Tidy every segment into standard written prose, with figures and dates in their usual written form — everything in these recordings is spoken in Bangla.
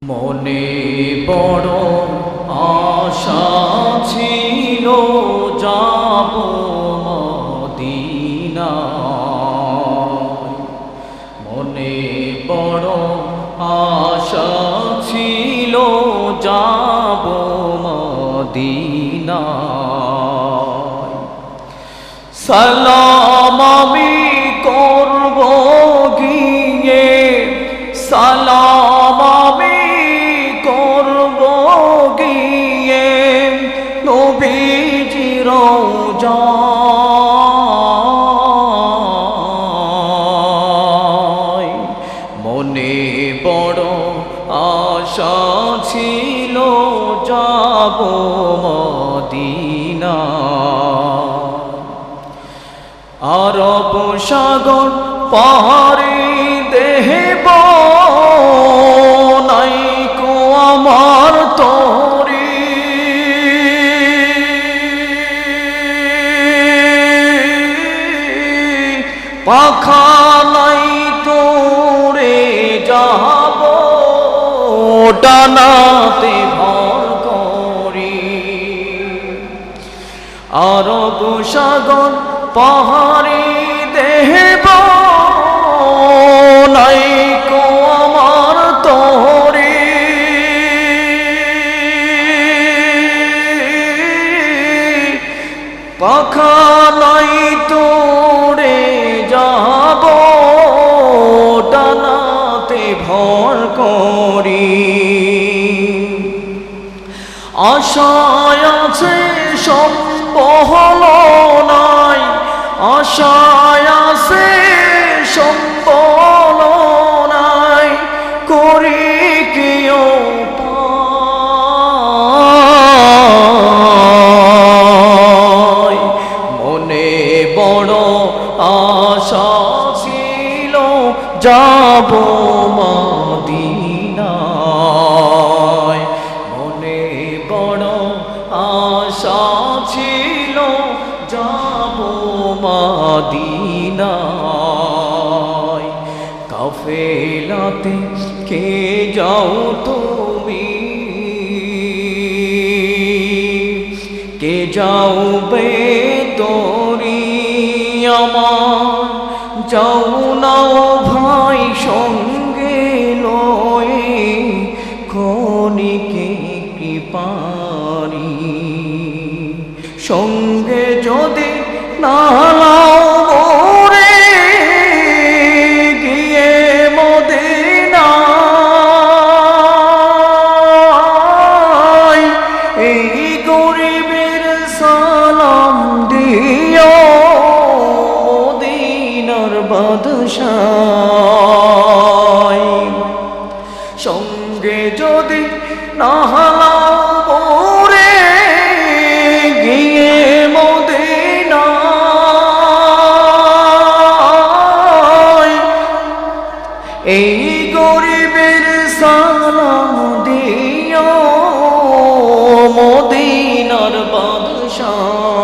মনে বড় আশা ছিল যাব মদিনায়। মনে বড় আশা ছিল যাব মদিনায়। সালাম আমি করব গিয়ে, সালাম আমি করব গিয়ে নবীজির রওজায়। মনে বড় আশা ছিল যাব মদিনায়। আরব সাগর পাহাড়ি দেব নাইকো আমার তরি, পাখা নাই তোরে যাব ডানাতে ভর করি। আরব সাগর পাহাড়ি দেব নাইকো আমার তরি, পাখা নাই তোরে যাব ডানাতে ভর করি। আশায় আছে সম্বল নাই, আশায় আছে সম্বল নাই, করি কেউ পায়। মনে বড় আশা ছিল যাব মদিনায়। মনে বড় আশা ছিল যাব মদিনায়। কাফেলাতে কে যাও তুমি, কে যাওবে তোরি আমার, যাও নাও ভাই সঙ্গে লয়ে ক্ষণিকে কি পারি। সঙ্গে যদি না লাও মোরে গিয়ে মদিনায়, এই গরিবের সালাম দিও মদিনার বাদশায়। সঙ্গে যদি না লাও মোরে গিয়ে মদিনায়, এই গরিবের সালাম দিও মদিনার বাদশায়।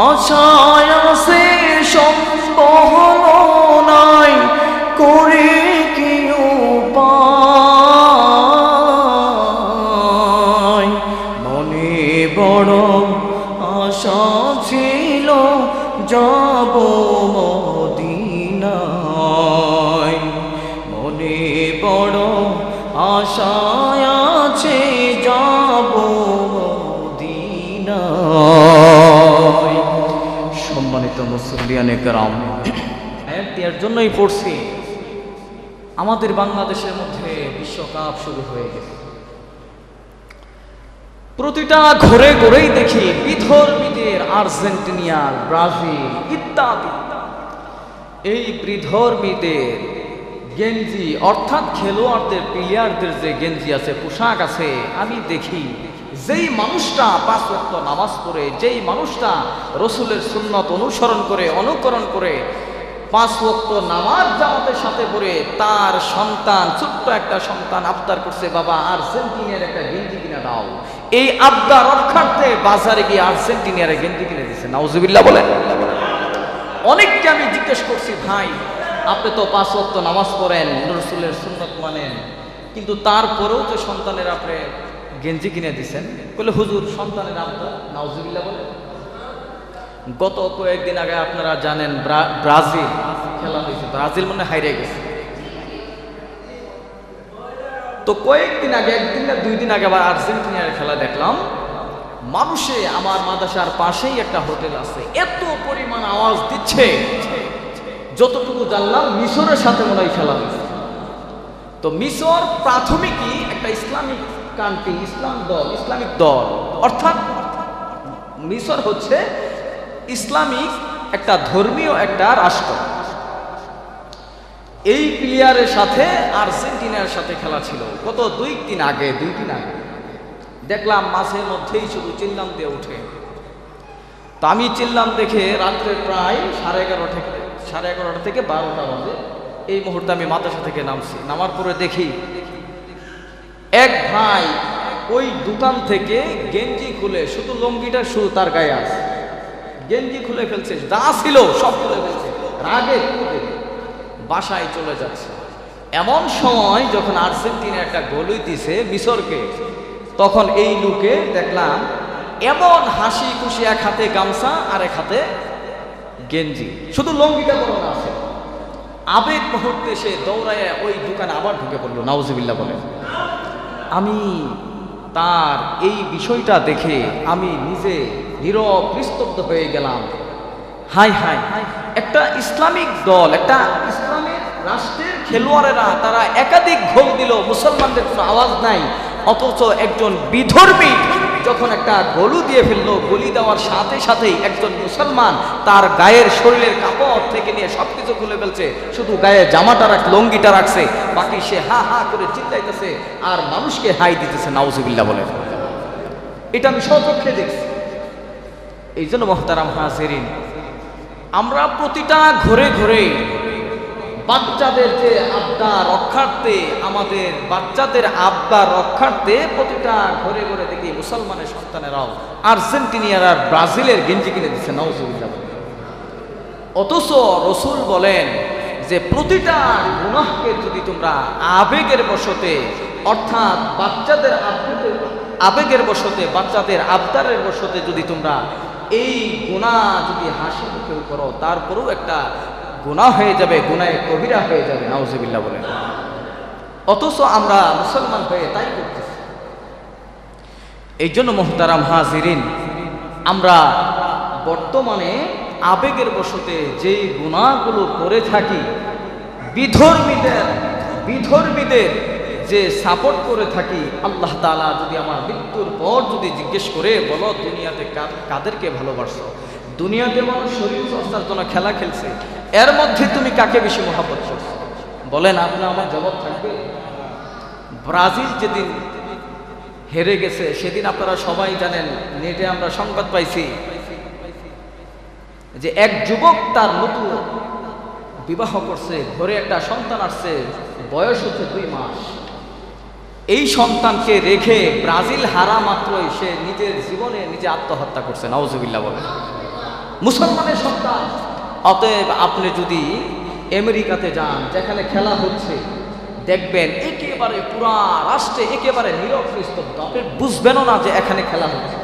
আশায় আছে সম্বল নাই, করে কি উপায়। মনে বড় আশা ছিল যাব মদিনায়। মনে বড় আশা আছে যাব মদিনায়। সম্মানিত মুসল্লিয়ানে কেরাম, আয়াতটি এর জন্যই পড়ছি, আমাদের বাংলাদেশের মধ্যে বিশ্বকাপ শুরু হয়ে গেছে। প্রতিটা ঘরে ঘরেই দেখি বিধর্মীদের, আর্জেন্টিনিয়ার, ব্রাজিল ইত্যাদি এই বিধর্মীদের গেঞ্জি, অর্থাৎ খেলোয়াড়দের, প্লেয়ারদের যে গেঞ্জি আছে, পোশাক আছে, আমি দেখি যেই মানুষটা 5 ওয়াক্ত নামাজ পড়ে, যেই মানুষটা রসুলের সুন্নত অনুসরণ করে, অনুকরণ করে 5 ওয়াক্ত নামাজ জামাতের সাথে পড়ে, তার সন্তান, ছোট্ট একটা সন্তান আবদার করছে, বাবা আর্জেন্টিনার একটা গেঞ্জি কিনে দাও। এই আবদার রক্ষার্থে বাজারে গিয়ে আর্জেন্টিনার গেঞ্জি কিনে দিচ্ছে। নাউজুবিল্লাহ বলেন। অনেককে আমি জিজ্ঞেস করছি, ভাই আপনি তো 5 ওয়াক্ত নামাজ পড়েন, রাসূলের সুন্নাত মানেন, কিন্তু তারপরেও যে সন্তানের আপনি গেঞ্জি কিনে দিচ্ছেন, বলে হুজুর সন্তানের আবদার, নাউজুবিল্লাহ বলে। গত কয়েকদিন আগে আপনারা জানেন ব্রাজিল খেলা হয়েছে, ব্রাজিল মনে হাইরে গেছে। তো কয়েকদিন আগে, একদিন না 2 দিন আগে আবার আর্জেন্টিনার খেলা দেখলাম। মানুষে, আমার মাদ্রাসার পাশেই একটা হোটেল আছে, এত পরিমাণ আওয়াজ দিচ্ছে, যতটুকু জানলাম মিশরের সাথে মনে হয় খেলা হয়েছে। তো মিশর প্রাথমিকই একটা ইসলামিক কান্ট্রি, ইসলামিক দল, অর্থাৎ মিশর হচ্ছে ইসলামিক একটা ধর্মীয় একটা রাষ্ট্র। এই প্লেয়ারের সাথে আর্জেন্টিনার সাথে খেলা ছিল কত 2 দিন আগে দেখলাম মাঝে মধ্যেই শুধু চিল্লাম দিয়ে উঠে। তো আমি চিল্লাম দেখে রাত্রে প্রায় 11:30 থেকে 12টা বাজে এই মুহূর্তে আমি মাদ্রাসা থেকে নামছি। নামার পরে দেখি এক ভাই ওই দোকান থেকে গেঞ্জি খুলে, শুধু লুঙ্গিটা শুধু তার গায়ে আছে, গেঞ্জি খুলে ফেলছে, যা ছিল সব খুলে ফেলছে, রাগে বাসায় চলে যাচ্ছে। এমন সময় যখন আর্জেন্টিনা একটা গোলই দিছে মিশরকে, তখন এই লোকে দেখলাম এমন হাসি খুশি, এক হাতে গামছা আর এক হাতে গেঞ্জি, শুধু লুঙ্গিটা বড় আছে। আবেগ মুহূর্তে সে দৌড়ায় ওই দোকানে আবার ঢুকে পড়লো, নাউজুবিল্লাহ বলে। আমি তার এই বিষয়টা দেখে আমি নিজে নীরব নিস্তব্ধ হয়ে গেলাম। হাই হাই, একটা ইসলামিক দল, একটা ইসলামিক রাষ্ট্রের খেলোয়াড়েরা তারা একাধিক গোল দিল, মুসলমানদের কোনো আওয়াজ নাই, অথচ একজন বিধর্মী যখন একটা গোলু দিয়ে ফেললো, গলি দেওয়ার সাথে সাথেই একজন মুসলমান তার গায়ের শরীরের কাপড় থেকে নিয়ে সবকিছু খুলে ফেলছে, শুধু গায়ে জামাটা লুঙ্গিটা রাখছে, বাকি সে হা হা করে চিল্লাইতেছে আর মানুষকে হাই দিতেছে, নাউজুবিল্লাহ বলে। এটা আমি স্বচক্ষে দেখছি। এই জন্য মুহতারাম হাজিরিন, আমরা প্রতিটা ঘরে ঘরে বাচ্চাদের যে আবদার রক্ষার্থে, আমাদের বাচ্চাদের আবদার রক্ষার্থে প্রতিটা ঘরে ঘরে দেখি মুসলমানের সন্তানেরাও আর্জেন্টিনিয়ার আর ব্রাজিলের গেঞ্জি কিনে দিচ্ছে, নাউজুবিল্লাহ। অথচ রসুল বলেন যে প্রতিটা গুনাহকে যদি তোমরা আবেগের বশতে, অর্থাৎ বাচ্চাদের আবেগের বশতে, বাচ্চাদের আবদারের বশতে যদি তোমরা এই গুনাহ যদি হাসি মুখেও করো, তারপরেও একটা গুনাহ হয়ে যাবে, গুনাহে কবিরা হয়ে যাবে, নাউজুবিল্লাহ বলেন। অথচ আমরা মুসলমান হয়ে তাই করতেছি। এই জন্য মুহতারাম হাজিরিন, আমরা বর্তমানে আবেগের বশতে যেই গুনাহগুলো করে থাকি, বিধর্মীদের যে সাপোর্ট করে থাকি, আল্লাহ তাআলা যদি আমার মৃত্যুর পর যদি জিজ্ঞেস করে, বলো দুনিয়াতে কাদেরকে ভালোবাসো? দুনিয়াতে মানুষ শরীর চর্চার জন্য খেলা খেলছে, এর মধ্যে তুমি কাকে বেশি মহব্বত করছো? বলেন, আপনার আমার জবাব থাকবে। ব্রাজিল যেদিন হেরে গেছে সেদিন আপনারা সবাই জানেন, নেটে আমরা সংবাদ পাইছি যে এক যুবক তার নতুন বিবাহ করছে, ঘরে একটা সন্তান আসছে, বয়স হচ্ছে 2 মাস। এই সন্তানকে রেখে ব্রাজিল হারা মাত্রই সে নিজের জীবনে নিজে আত্মহত্যা করছে, নাউজুবিল্লাহ বলে। মুসলমানের সন্তান। অতএব আপনি যদি আমেরিকাতে যান, যেখানে খেলা হচ্ছে, দেখবেন একেবারে পুরা রাষ্ট্রে একেবারে নীরব নিস্তব্ধ, আপনি বুঝবেনও না যে এখানে খেলা হচ্ছে।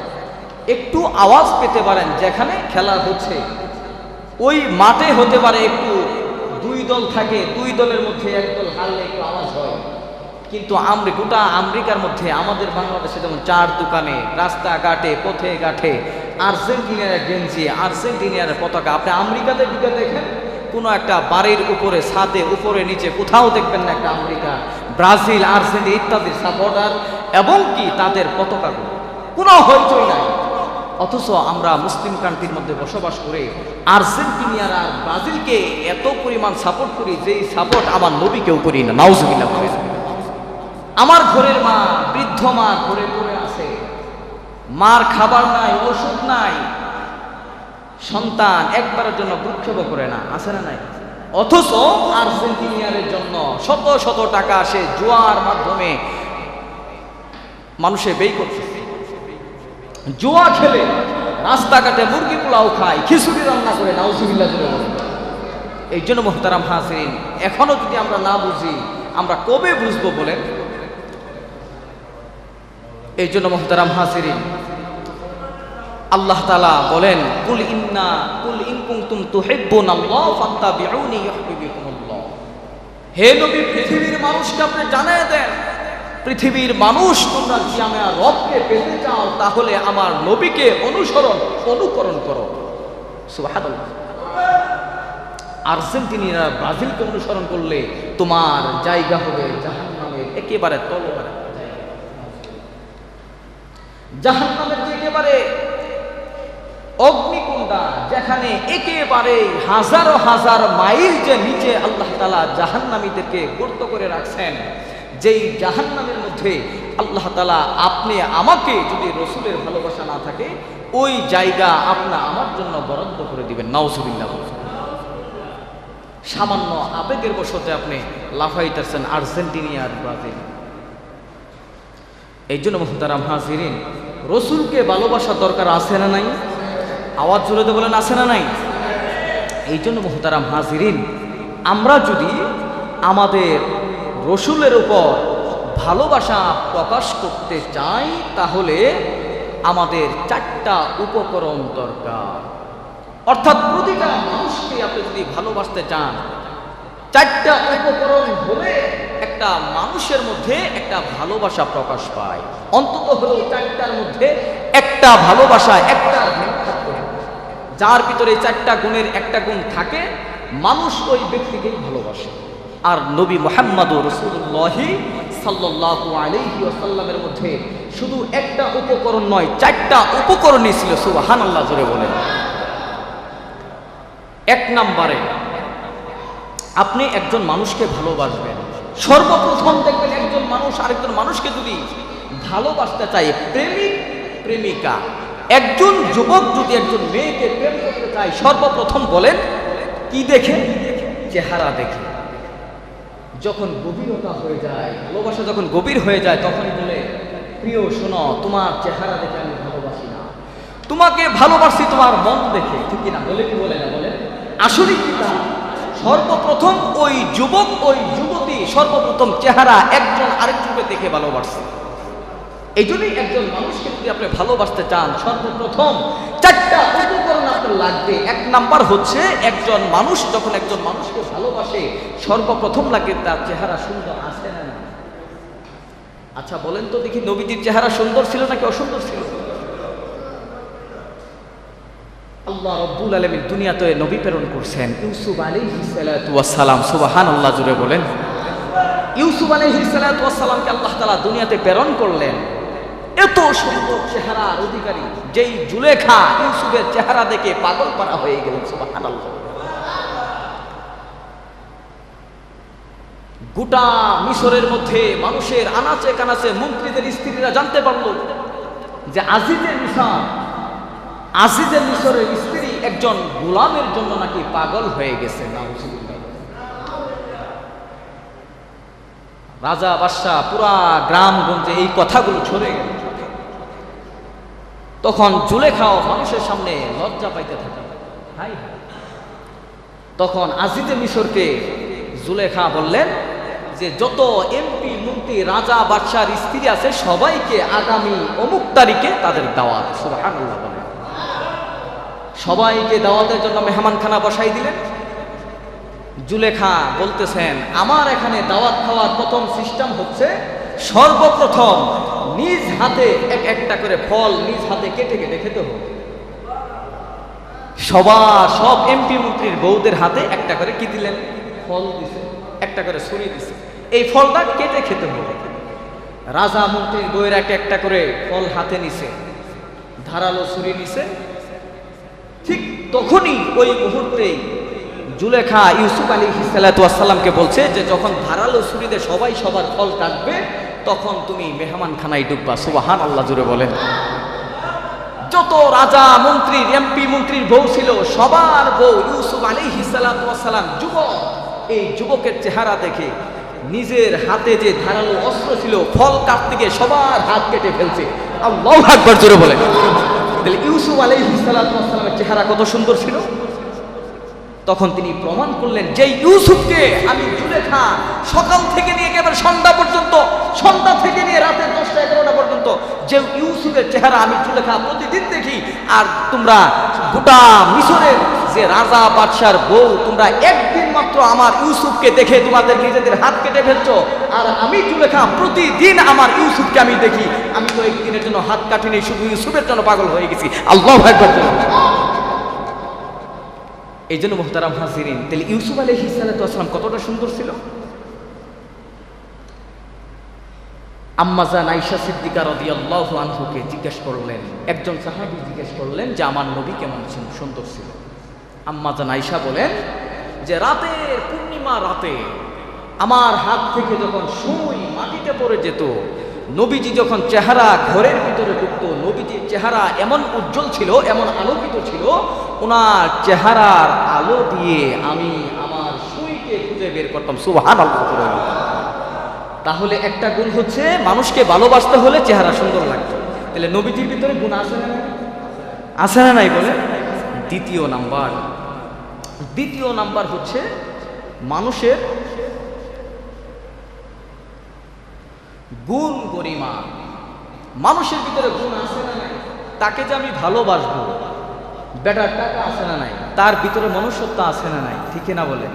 একটু আওয়াজ পেতে পারেন যেখানে খেলা হচ্ছে, ওই মাঠে হতে পারে একটু 2 দল থাকে, 2 দলের মধ্যে এক দল হারলে একটু আওয়াজ হয়, কিন্তু গোটা আমেরিকার মধ্যে, আমাদের বাংলাদেশে যেমন 4 দোকানে, রাস্তাঘাটে, পথে ঘাটে আর্জেন্টিনার গেঞ্জি, আর্জেন্টিনার পতাকা। আপনি আমেরিকাতে ঢুকে দেখেন, কোনো একটা বাড়ির উপরে, ছাদে, উপরে নিচে কোথাও দেখবেন না একটা আমেরিকা, ব্রাজিল, আর্জেন্টিনা ইত্যাদির সাপোর্টার এবং কি তাদের পতাকাগুলো, কোনো হইচই নাই। অথচ আমরা মুসলিম কান্ট্রির মধ্যে বসবাস করে আর্জেন্টিনা আর ব্রাজিলকে এত পরিমাণ সাপোর্ট করি, যেই সাপোর্ট আমার নবীকেও করি না, নাউজুবিল্লাহ। আমার ঘরের মা, বৃদ্ধ মা ঘরে পড়ে আছে, মার খাবার নাই, ওষুধ নাই, সন্তান একবারের জন্য ভ্রুক্ষেপ করে না, আছে না নাই? অথচ আর্জেন্টিনার জন্য শত শত টাকা সে জুয়ার মাধ্যমে মানুষে ব্যয় করছে। জুয়া খেলে রাস্তাঘাটে মুরগি পোলাও খায়, খিচুড়ি রান্না করে, নাউজুবিল্লাহ জুড়ে বলে। এই জন্য মুহতারাম হাজিরিন, এখনো যদি আমরা না বুঝি, আমরা কবে বুঝবো বলেন? এই জন্য মুহতারাম হাজিরিন, আল্লাহ তাআলা বলেন, কুল ইন কুনতুম তুহিব্বুনাল্লাহ ফাত্তাবিউনি ইউহিব্বুকুমুল্লাহ। হে নবী, পৃথিবীর মানুষকে আপনি জানিয়ে দেন, পৃথিবীর মানুষ, তোমরা যদি আমার রবকে পেতে চাও তাহলে আমার নবীকে অনুকরণ করো। সুবহানাল্লাহ। আর্জেন্টিনা ব্রাজিলকে অনুসরণ করলে তোমার জায়গা হবে জাহান্নামের একেবারে তলবারে, জাহান্নামের যে একেবারে অগ্নিকুণ্ডা, যেখানে একেবারে হাজারো হাজার মাইল যে নিচে আল্লাহ তাআলা জাহান্নামীদেরকে গর্ত করে রাখছেন, যেই জাহান্নামের মধ্যে আল্লাহ তাআলা আপনি আমাকে, যদি রসুলের ভালোবাসা না থাকে, ওই জায়গা আপনি আমার জন্য বরাদ্দ করে দিবেন। নাউজুবিল্লাহ। সামান্য আবেগের বশতে আপনি লাফাইতেছেন আর্জেন্টিনা আর ব্রাজিল। এই জন্য মুহতারাম হাজিরিন, রসুলকে ভালোবাসার দরকার আছে না নাই? আওয়াজ জোরে দিয়ে বলেন, আছে না নাই? এই জন্য মুহতারাম হাজিরিন, আমরা যদি আমাদের রসুলের উপর ভালোবাসা প্রকাশ করতে চাই তাহলে আমাদের 4টা উপকরণ দরকার। অর্থাৎ প্রতিটা মানুষকে আপনি যদি ভালোবাসতে চান, 4টা উপকরণ হলে একটা মানুষের মধ্যে একটা ভালোবাসা প্রকাশ পায়। অন্তত হলেও 4টার মধ্যে একটা ভালোবাসা, একটা গুণ থাকতে হবে। যার ভিতরে 4টা গুণের একটা গুণ থাকে, মানুষ ওই ব্যক্তিকেই ভালোবাসে। আর নবী মুহাম্মদুর রাসূলুল্লাহ সাল্লাল্লাহু আলাইহি ওয়াসাল্লামের মধ্যে শুধু একটা উপকরণ নয়, 4টা উপকরণই ছিল। সুবহানাল্লাহ, জোরে বলেন। 1 নম্বরে, আপনি একজন মানুষকে ভালোবাসবেন, সর্বপ্রথম দেখবেন একজন মানুষ আরেকজন মানুষকে যদি ভালোবাসতে চায়, প্রেমিক প্রেমিকা, একজন যুবক যদি একজন মেয়েকে প্রেম করতে চায়, সর্বপ্রথম বলেন কি দেখে? চেহারা দেখে। যখন গভীরতা হয়ে যায়, ভালোবাসা যখন গভীর হয়ে যায়, তখন বলে, প্রিয় শোনো, তোমার চেহারা দেখে আমি ভালোবাসি না, তোমাকে ভালোবাসি তোমার মন দেখে। ঠিক কিনা? বলে কি বলে না? বলে আসলে কি তা? সর্বপ্রথম ওই যুবক ওই যুবতী সর্বপ্রথম চেহারা একজন আরেকজনকে দেখে ভালোবাসে। এই জন্যই একজন মানুষকে যদি আপনি ভালোবাসতে চান, সর্বপ্রথম 4টা উপকরণ আপনার লাগবে। 1 নাম্বার হচ্ছে, একজন মানুষ যখন একজন মানুষকে ভালোবাসে, সর্বপ্রথম লাগে তার চেহারা সুন্দর আছে না না? আচ্ছা বলেন তো দেখি, নবীজির চেহারা সুন্দর ছিল নাকি অসুন্দর ছিল? আল্লাহ রাব্বুল আলামিন দুনিয়াতে নবী প্রেরণ করছেন ইউসুফ আলাইহিস সালাতু ওয়াস সালাম। সুবহানাল্লাহ, জোরে বলেন। ইউসুফ আলাইহিস সালাতু ওয়াস সালামকে আল্লাহ তাআলা দুনিয়াতে প্রেরণ করলেন, এত সুন্দর চেহারার অধিকারী, যেই জুলেখা ইউসুফের চেহারা দেখে পাগল পারা হয়ে গেলেন। সুবহানাল্লাহ। গোটা মিশরের মধ্যে মানুষের আনাচে কানাচে মন্ত্রীদের স্ত্রীরা জানতে পারল যে আজিজের মিশরের স্ত্রী একজন গোলামের জন্য নাকি পাগল হয়ে গেছে। রাজা বাদশাহ পুরা গ্রামগঞ্জে এই কথাগুলো ছড়ে গেল। তখন জুলেখাও মানুষের সামনে লজ্জা পাইতে থাকে। তখন আজিজে মিশরকে জুলেখা বললেন যে যত এমপি মন্ত্রী রাজা বাদশার স্ত্রী আছে সবাইকে আগামী অমুক তারিখে তাদের দাওয়াত। সুবহানাল্লাহ। সবাইকে দাওয়াতের জন্য মেহমানখানা বসাই দিলেন। জুলেখা বলতেছেন, আমার এখানে দাওয়াত খাওয়ার প্রথম সিস্টেম হচ্ছে, সর্বপ্রথম নিজ হাতে একটা করে ফল নিজ হাতে কেটে কেটে খেতে হবে। সব এমপি মন্ত্রীর বউদের হাতে একটা করে কি দিলেন? ফল দিছে, একটা করে ছুরি দিছে। এই ফলটা কেটে খেতে হবে। রাজা মন্ত্রীর বউয়ের একটা করে ফল হাতে নিছে, ধারালো ছুরি নিছে। ঠিক তখনই ওই মুহূর্তেই জুলেখা ইউসুফ আলাইহিস সালাতু ওয়াস সালামকে বলছে যে যখন ধারালো ছুরিতে সবাই সবার ফল কাটবে তখন তুমি মেহমানখানায় ঢুকবা। সুবহানাল্লাহ, জুড়ে বলেন। যত রাজা মন্ত্রীর এমপি মন্ত্রীর বউ ছিল সবার বউ ইউসুফ আলাইহিস সালাতু ওয়াস সালাম যুবক। এই যুবকের চেহারা দেখে নিজের হাতে যে ধারালো অস্ত্র ছিল ফল কাটতে গিয়ে সবার হাত কেটে ফেলছে। আল্লাহু আকবার, জোরে বলেন। তাহলে ইউসুফ আলাইহিস সালাতু ওয়াস সালামের চেহারা কত সুন্দর ছিল। তখন তিনি প্রমাণ করলেন যে ইউসুফকে আমি জুলেখা সকাল থেকে নিয়ে একেবারে সন্ধ্যা থেকে নিয়ে রাতের 10টা 11টা পর্যন্ত যে ইউসুফের চেহারা আমি জুলেখা প্রতিদিন দেখি, আর তোমরা গোটা মিশরের যে রাজা বাদশার বউ, তোমরা একদিন মাত্র আমার ইউসুফকে দেখে তোমাদের নিজেদের হাত কেটে ফেলছো, আর আমি জুলেখা প্রতিদিন আমার ইউসুফকে আমি দেখি। আমি তো একদিনের জন্য হাত কাটিনি, শুধু ইউসুফের জন্য পাগল হয়ে গেছি। আল্লাহু আকবার। এই জন্য মুহতারাম হাজিরিন, তাহলে ইউসুফ আলাইহিস সালাম কতটা সুন্দর ছিল। আম্মা জান আয়েশা সিদ্দিকা রাদিয়াল্লাহু আনহুকে জিজ্ঞেস করলেন, একজন সাহাবী জিজ্ঞেস করলেন যে আমার নবী কেমন ছিল, সুন্দর ছিল। আম্মা জান আয়েশা বলেন যে রাতের পূর্ণিমা রাতে আমার হাত থেকে যখন সুই মাটিতে পড়ে যেত, নবীজি যখন চেহারা ঘরের ভিতরে ঢুকতো, নবীজির চেহারা এমন উজ্জ্বল ছিল, এমন আলোকিত ছিল, ওনার চেহারার আলো দিয়ে আমি আমার সুইকে খুঁজে বের করতাম। সুবহানাল্লাহ। তাহলে একটা গুণ হচ্ছে মানুষকে ভালোবাসতে হলে চেহারা সুন্দর লাগতো। তাহলে নবীজির ভিতরে গুণ আছে না, আছে না নাই বলে। দ্বিতীয় নাম্বার হচ্ছে মানুষের গুণ গরিমা। মানুষের ভিতরে গুণ আছে না নাই, তাকে যে আমি ভালোবাসবো, বেটার টাকা আছে না নাই, তার ভিতরে মনুষ্যত্ব আছে না নাই, ঠিক না বলে।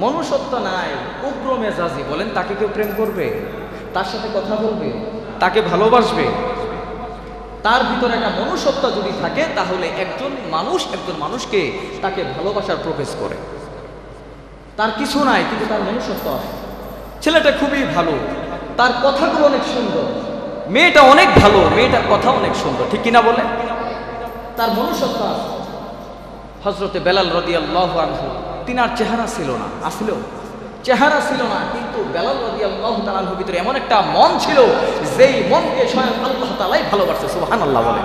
মনুষ্যত্ব নাই, উগ্র মেজাজি, বলেন তাকে কেউ প্রেম করবে, তার সাথে কথা বলবে, তাকে ভালোবাসবে? তার ভিতরে একটা মনুষ্যত্ব যদি থাকে, তাহলে একজন মানুষকে তাকে ভালোবাসার প্রবেশ করে। তার কিছু নাই কিন্তু তার মনুষ্যত্ব আছে। ছেলেটা খুবই ভালো, তার কথাগুলো অনেক সুন্দর, মেয়েটা অনেক ভালো, মেয়েটার কথা অনেক সুন্দর, ঠিক কিনা বলে। তার মনুষ্যত্ব আছে। হযরতে বেলাল রাদিয়াল্লাহু আনহু, তিনার চেহারা ছিল না, আসলে চেহারা ছিল না, কিন্তু বেলাল রাদিয়াল্লাহু তাআলা আনহুর ভিতরে এমন একটা মন ছিল, যেই মনকে স্বয়ং আল্লাহ তাআলাই ভালোবাসে। সুবহানাল্লাহ বলে।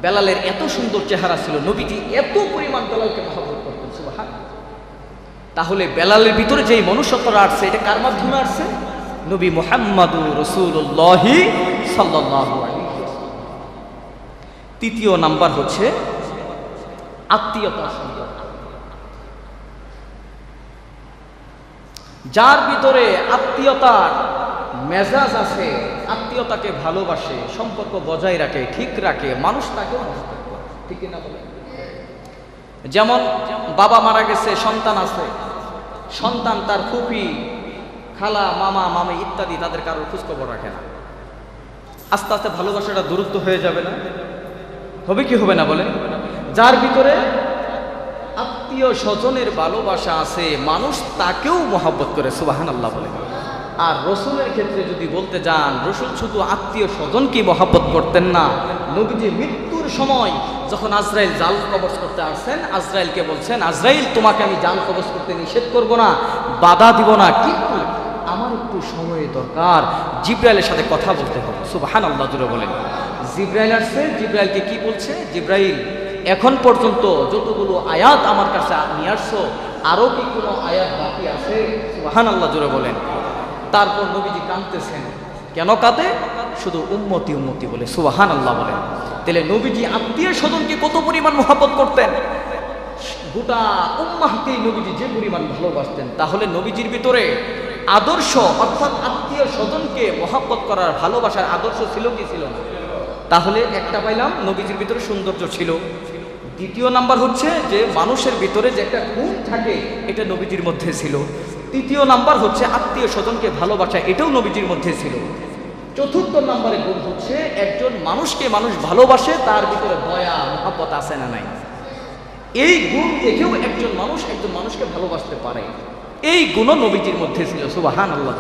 বেলালের এত সুন্দর চেহারা ছিল, নবীজি এত পরিমাণ বেলালকে মহব্বত করতেন। সুবহানাল্লাহ। তাহলে বেলালের ভিতরে যেই মনুষ্যত্বটা আসছে, এটা কার মাধ্যমে আসছে? নবী মুহাম্মাদুর রাসূলুল্লাহ সাল্লাল্লাহু আলাইহি ওয়াসাল্লাম। তৃতীয় নাম্বার হচ্ছে আত্মীয়তা সম্পর্ক। যার ভিতরে আত্মীয়তার মেজাজ আছে, আত্মীয়তাকে ভালোবাসে, সম্পর্ক বজায় রাখে, ঠিক রাখে, মানুষ তাকেও রেসপেক্ট করে, ঠিক না বলে। যেমন বাবা মারা গেছে, সন্তান আছে, সন্তান তার ফুফি, খালা, মামা, মামি ইত্যাদি তাদের কারোর খোঁজখবর রাখে না। আস্তে আস্তে ভালোবাসাটা দূরত্ব হয়ে যাবে না? হবে কি হবে না বলে? যার ভিতরে আত্মীয় স্বজনের ভালোবাসা আছে, মানুষ তাকেও মহব্বত করে। সুবহানাল্লাহ বলে। আর রসুলের ক্ষেত্রে যদি বলতে যান, রসুল শুধু আত্মীয় স্বজনকে মহব্বত করতেন না, নবীজি মৃত্যুর সময় যখন আজরাইল জাল কবজ করতে আসছেন, আজরাইলকে বলছেন, আজরাইল তোমাকে আমি জাল কবজ করতে নিষেধ করব না, বাধা দিব না, কিন্তু আমার একটু সময় দরকার, জিব্রাইলের সাথে কথা বলতে হবে। সুবহানাল্লাহ জুড়ে বলেন। জিব্রাইল আসছে, জিব্রাইলকে কি বলছে? জিব্রাইল, এখন পর্যন্ত যতগুলো আয়াত আমার কাছে নিয়ে আসছো, আরো কি কোনো আয়াত বাকি আছে? সুবহানাল্লাহ জুড়ে বলেন। তারপর নবীজি কাঁদতেছেন। কেন কাঁদে? শুধু উম্মতি উম্মতি বলে। সুবহানাল্লাহ বলেন। তাহলে নবীজি আত্মীয় স্বজনকে কত পরিমাণ মহব্বত করতেন, গোটা উম্মাহকেই নবীজি যে পরিমাণ ভালোবাসতেন। তাহলে নবীজির ভিতরে আদর্শ, অর্থাৎ আত্মীয় স্বজনকে মহব্বত করার, ভালোবাসার আদর্শ ছিল কি ছিল না? তাহলে একটা পাইলাম, নবীজির ভিতরে সৌন্দর্য ছিল। দ্বিতীয় নাম্বার হচ্ছে যে মানুষের ভিতরে যে একটা গুণ থাকে, এটা নবীজির মধ্যে ছিল। তৃতীয় নাম্বার হচ্ছে আত্মীয় স্বজনকে ভালোবাসা, এটাও নবীজির মধ্যে ছিল। চতুর্থ নাম্বারে গুণ হচ্ছে একজন মানুষকে মানুষ ভালোবাসে, তার ভিতরে দয়া, মহব্বত আছে না নাই? এই গুণ দেখেও একজন মানুষকে ভালোবাসতে পারে। এই গুণও নবীজির মধ্যে ছিল। সুবহানাল্লাহ।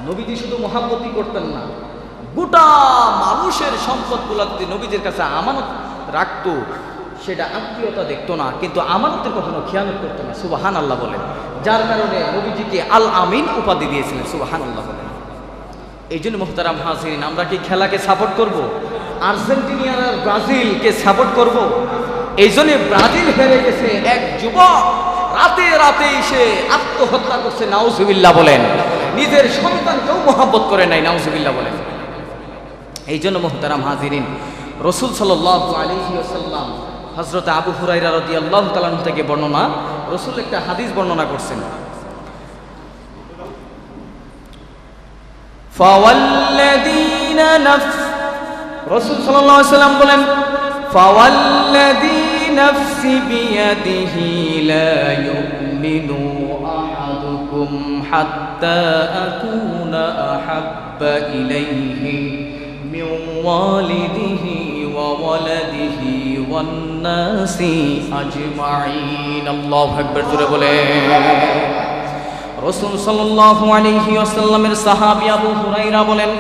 নবীজি শুধু মহব্বতই করতেন না, গোটা মানুষের সম্পদগুলো যদি নবীজির কাছে আমানত রাখতো, সেটা আত্মীয়তা দেখতো না, কিন্তু আমানতের কখনো খেয়ানত করতো না। সুবহানাল্লাহ বলেন। যার কারণে নবীজিকে আল আমিন উপাধি দিয়েছিলেন। সুবহানাল্লাহ বলেন। এই জন্য মুহতারাম হাজিরিন, আমরা কি খেলাকে সাপোর্ট করব? আর্জেন্টিনা আর ব্রাজিলকে সাপোর্ট করব? এই জন্য ব্রাজিল হেরে গেছে, এক যুবক রাতে রাতে এসে আত্মহত্যা করছে। নাউজুবিল্লাহ বলেন। নিজের সন্তানকেও মহব্বত করে নাই। নাউজুবিল্লাহ বলেন। এই জন্য মুহতারাম হাজিরিন, রাসূল সাল্লাল্লাহু আলাইহি ওয়াসাল্লাম হযরত আবু হুরায়রা রাদিয়াল্লাহু তাআলা আনহু থেকে বর্ণনা, রাসূল একটা হাদিস বর্ণনা করছেন। ফাওয়াল্লাযীনা রাসূল সাল্লাল্লাহু আলাইহি ওয়াসাল্লাম বলেন, ফাওয়াল্লাযী নাফসি বিয়াদিহি লা ইউমিনু আহাদুকুম হাত্তা আকুনা আহাব্বা ইলাইহি মিন ওয়ালিদিহি ওয়া ওয়ালাদিহি ওয়ান নাসি আজমাইন। আল্লাহু আকবার, জোরে বলেন। রাসূল সাল্লাল্লাহু আলাইহি ওয়াসাল্লামের সাহাবী আবু হুরায়রা বলেন,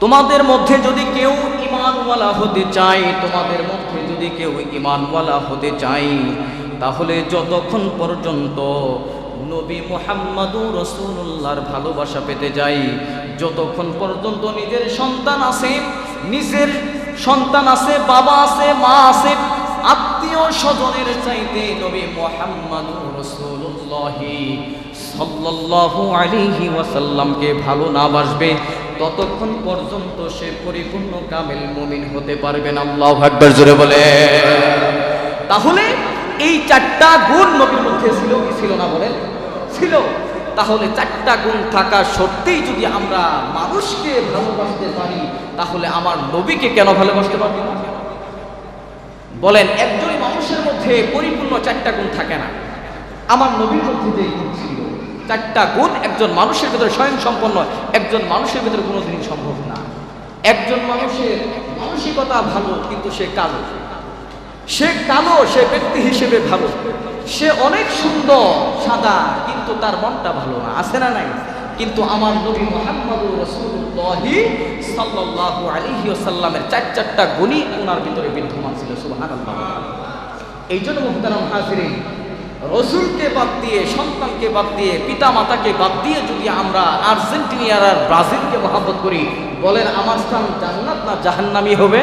তোমাদের মধ্যে যদি কেউ ঈমানওয়ালা হতে চায়, তোমাদের মধ্যে যদি কেউ ঈমানওয়ালা হতে চায়, তাহলে যতক্ষণ পর্যন্ত নবী মুহাম্মদুর রাসূলুল্লাহর ভালোবাসা পেতে যাই, যতক্ষণ পর্যন্ত নিজের সন্তান আছে, বাবা আছে, মা আছে, আত্মীয় স্বজনের চাইতে নবী মুহাম্মদুর রাসূলুল্লাহ সাল্লাল্লাহু আলাইহি ওয়াসাল্লামকে ভালো না বাসবে, ততক্ষণ পর্যন্ত সে পরিপূর্ণ কামেল মুমিন হতে পারবে না। আল্লাহু আকবার, জোরে বলে। তাহলে এই চারটা গুণ নবীর মধ্যে ছিল কি ছিল না বলেন? ছিল। তাহলে চারটা গুণ থাকা সত্ত্বেই যদি আমরা মানুষকে ভালোবাসতে পারি, তাহলে আমার নবীকে কেন ভালোবাসতে পারবো না? বলেন, একজনই মানুষের মধ্যে পরিপূর্ণ চারটা গুণ থাকে না। আমার নবীর মধ্যে যে গুণ ছিল, চারটা গুণ একজন মানুষের ভিতরে স্বয়ং সম্পন্ন, একজন মানুষের ভিতরে কোনোদিন সম্ভব না। একজন মানুষের মানসিকতা ভালো, কিন্তু সে কালো, সে ব্যক্তি হিসেবে ভালো, সে অনেক সুন্দর সাদা, কিন্তু তার মনটা ভালো না, আছে না নাই? কিন্তু আমার নবী মুহাম্মদুর রাসূলুল্লাহ সাল্লাল্লাহু আলাইহি ওয়াসাল্লামের চারটা গুণই ওনার ভিতরে বিদ্যমান ছিল। সুবহানাল্লাহ। এই জন্য মুহতারাম হাজিরিন, রসুলকে বাদ দিয়ে, সন্তানকে বাদ দিয়ে, পিতা মাতাকে বাদ দিয়ে যদি আমরা আর্জেন্টিনা আর ব্রাজিলকে মহব্বত করি, বলেন আমার স্থান জান্নাত না জাহান্নামী হবে?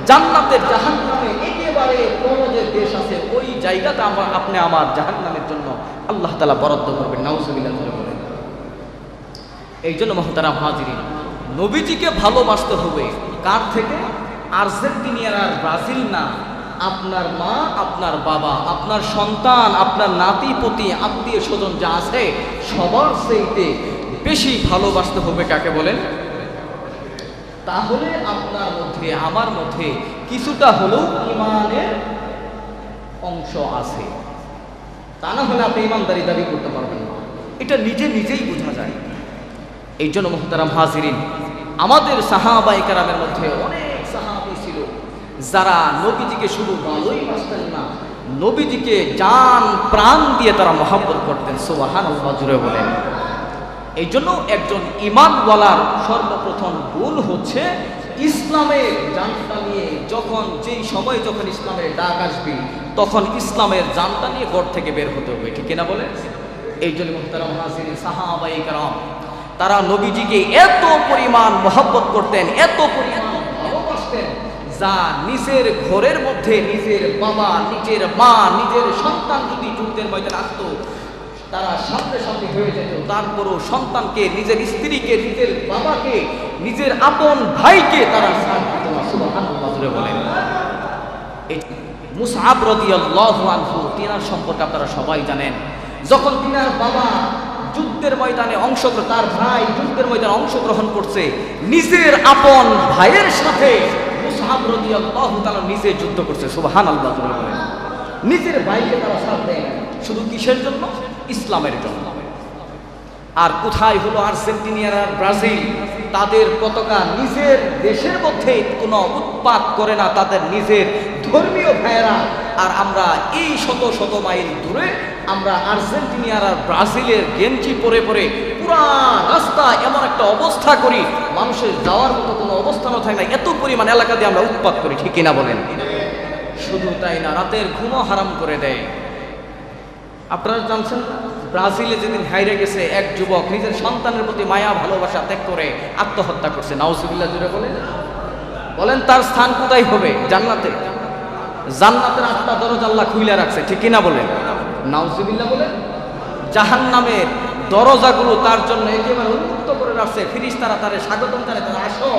জান্নাতের জাহান্নামে একেবারে বড় যে দেশ আছে, ওই জায়গাটা আপনি আমার জাহান্নামের জন্য আল্লাহ তাআলা বরাদ্দ করবেন। নাউজুবিল্লাহ বলেন। এই জন্য মুহতারাম হাজিরিন, নবীজিকে ভালোবাসতে হবে কার থেকে? আর্জেন্টিনা আর ব্রাজিল না, আপনার মা, আপনার বাবা, আপনার সন্তান, আপনার নাতি পুতি, আত্মীয় স্বজন যা আছে, সবার চাইতে বেশি ভালোবাসতে হবে কাকে বলেন? তাহলে আপনার মধ্যে, আমার মধ্যে কিছুটা হলেও ঈমানের অংশ আছে। তা না হলে আপনি ঈমানদারি দাবি করতে পারবেন না। এটা নিজেই বোঝা যায়। এই জন্য মুহতারাম হাজিরিন, আমাদের সাহাবায়ে কেরামের মধ্যে অনেক সাহাবী ছিল যারা নবীজিকে শুধু ভালোই বাসতেন না, নবীজিকে জান প্রাণ দিয়ে তারা মহব্বত করতেন। সুবহানাল্লাহ, জুড়ে বলেন। এই জন্য একজন ঈমানওয়ালার সর্বপ্রথম গুণ হচ্ছে ইসলামের জানটা নিয়ে যেই সময় যখন ইসলামের ডাক আসবে, তখন ইসলামের জানটা নিয়ে ঘর থেকে বের হতে হবে, ঠিক কিনা বলে? এই জন্য মুহতারাম হাজিরিন, সাহাবায়ে কেরাম তারা নবীজিকে এত পরিমাণ মহব্বত করতেন, এত পরিমাণ ভালোবাসতেন, যা নিজের ঘরের মধ্যে নিজের বাবা, নিজের মা, নিজের সন্তান যদি যুদ্ধের ময়দানে আসতো, তারা সাথে সাথে হয়ে যেত। তারপরও সন্তানকে, নিজের স্ত্রীকে, নিজের বাবাকে, নিজের আপন ভাইকে তারা সাথ দিত না। সুবহানাল্লাহ, বলেন। মুসআব রাদিয়াল্লাহু আনহু, তিনার সম্পর্কে আপনারা সবাই জানেন। যখন তিনার বাবা যুদ্ধের ময়দানে তার ভাই যুদ্ধের ময়দানে অংশগ্রহণ করছে, নিজের আপন ভাইয়ের সাথে মুসআব রাদিয়াল্লাহু তাআলা নিজে যুদ্ধ করছে। সুবহানাল্লাহ, বলেন। নিজের ভাইকে তারা সাথ দেয় শুধু কিসের জন্য? ইসলামের জন্য। আর কোথায় হলো আর্জেন্টিনা আর ব্রাজিল, তাদের পতাকা নিজের দেশের মধ্যে কোনো উৎপাত করে না, তাদের নিজের ধর্মীয় ভাইয়েরা। আর আমরা এই শত শত মাইল দূরে আমরা আর্জেন্টিনা আর ব্রাজিলের গেঞ্জি পরে পরে পুরা রাস্তা এমন একটা অবস্থা করি, মানুষের যাওয়ার মতো কোনো অবস্থানও থাকে না, এত পরিমাণ এলাকা দিয়ে আমরা উৎপাত করি, ঠিক কিনা বলেন? শুধু তাই না, রাতের ঘুমও হারাম করে দেয়। আপনারা জানছেন, ব্রাজিলে যেদিন হাইরে গেছে, এক যুবক নিজের সন্তানের প্রতি মায়া ভালোবাসা ত্যাগ করে আত্মহত্যা করছে। নাউজুবিল্লাহ, জুড়ে বলেন। তার স্থান কোথায় হবে? জান্নাতে। জান্নাতের 8টা দরজা আল্লাহ খুলে রাখছে, ঠিক কিনা বলেন? নাউজুবিল্লাহ বলেন। জাহান্নামের দরজাগুলো তার জন্য একেবারে উন্মুক্ত করে রাখছে। ফেরেশতারা তারে স্বাগতম জানায়, তারা আসো,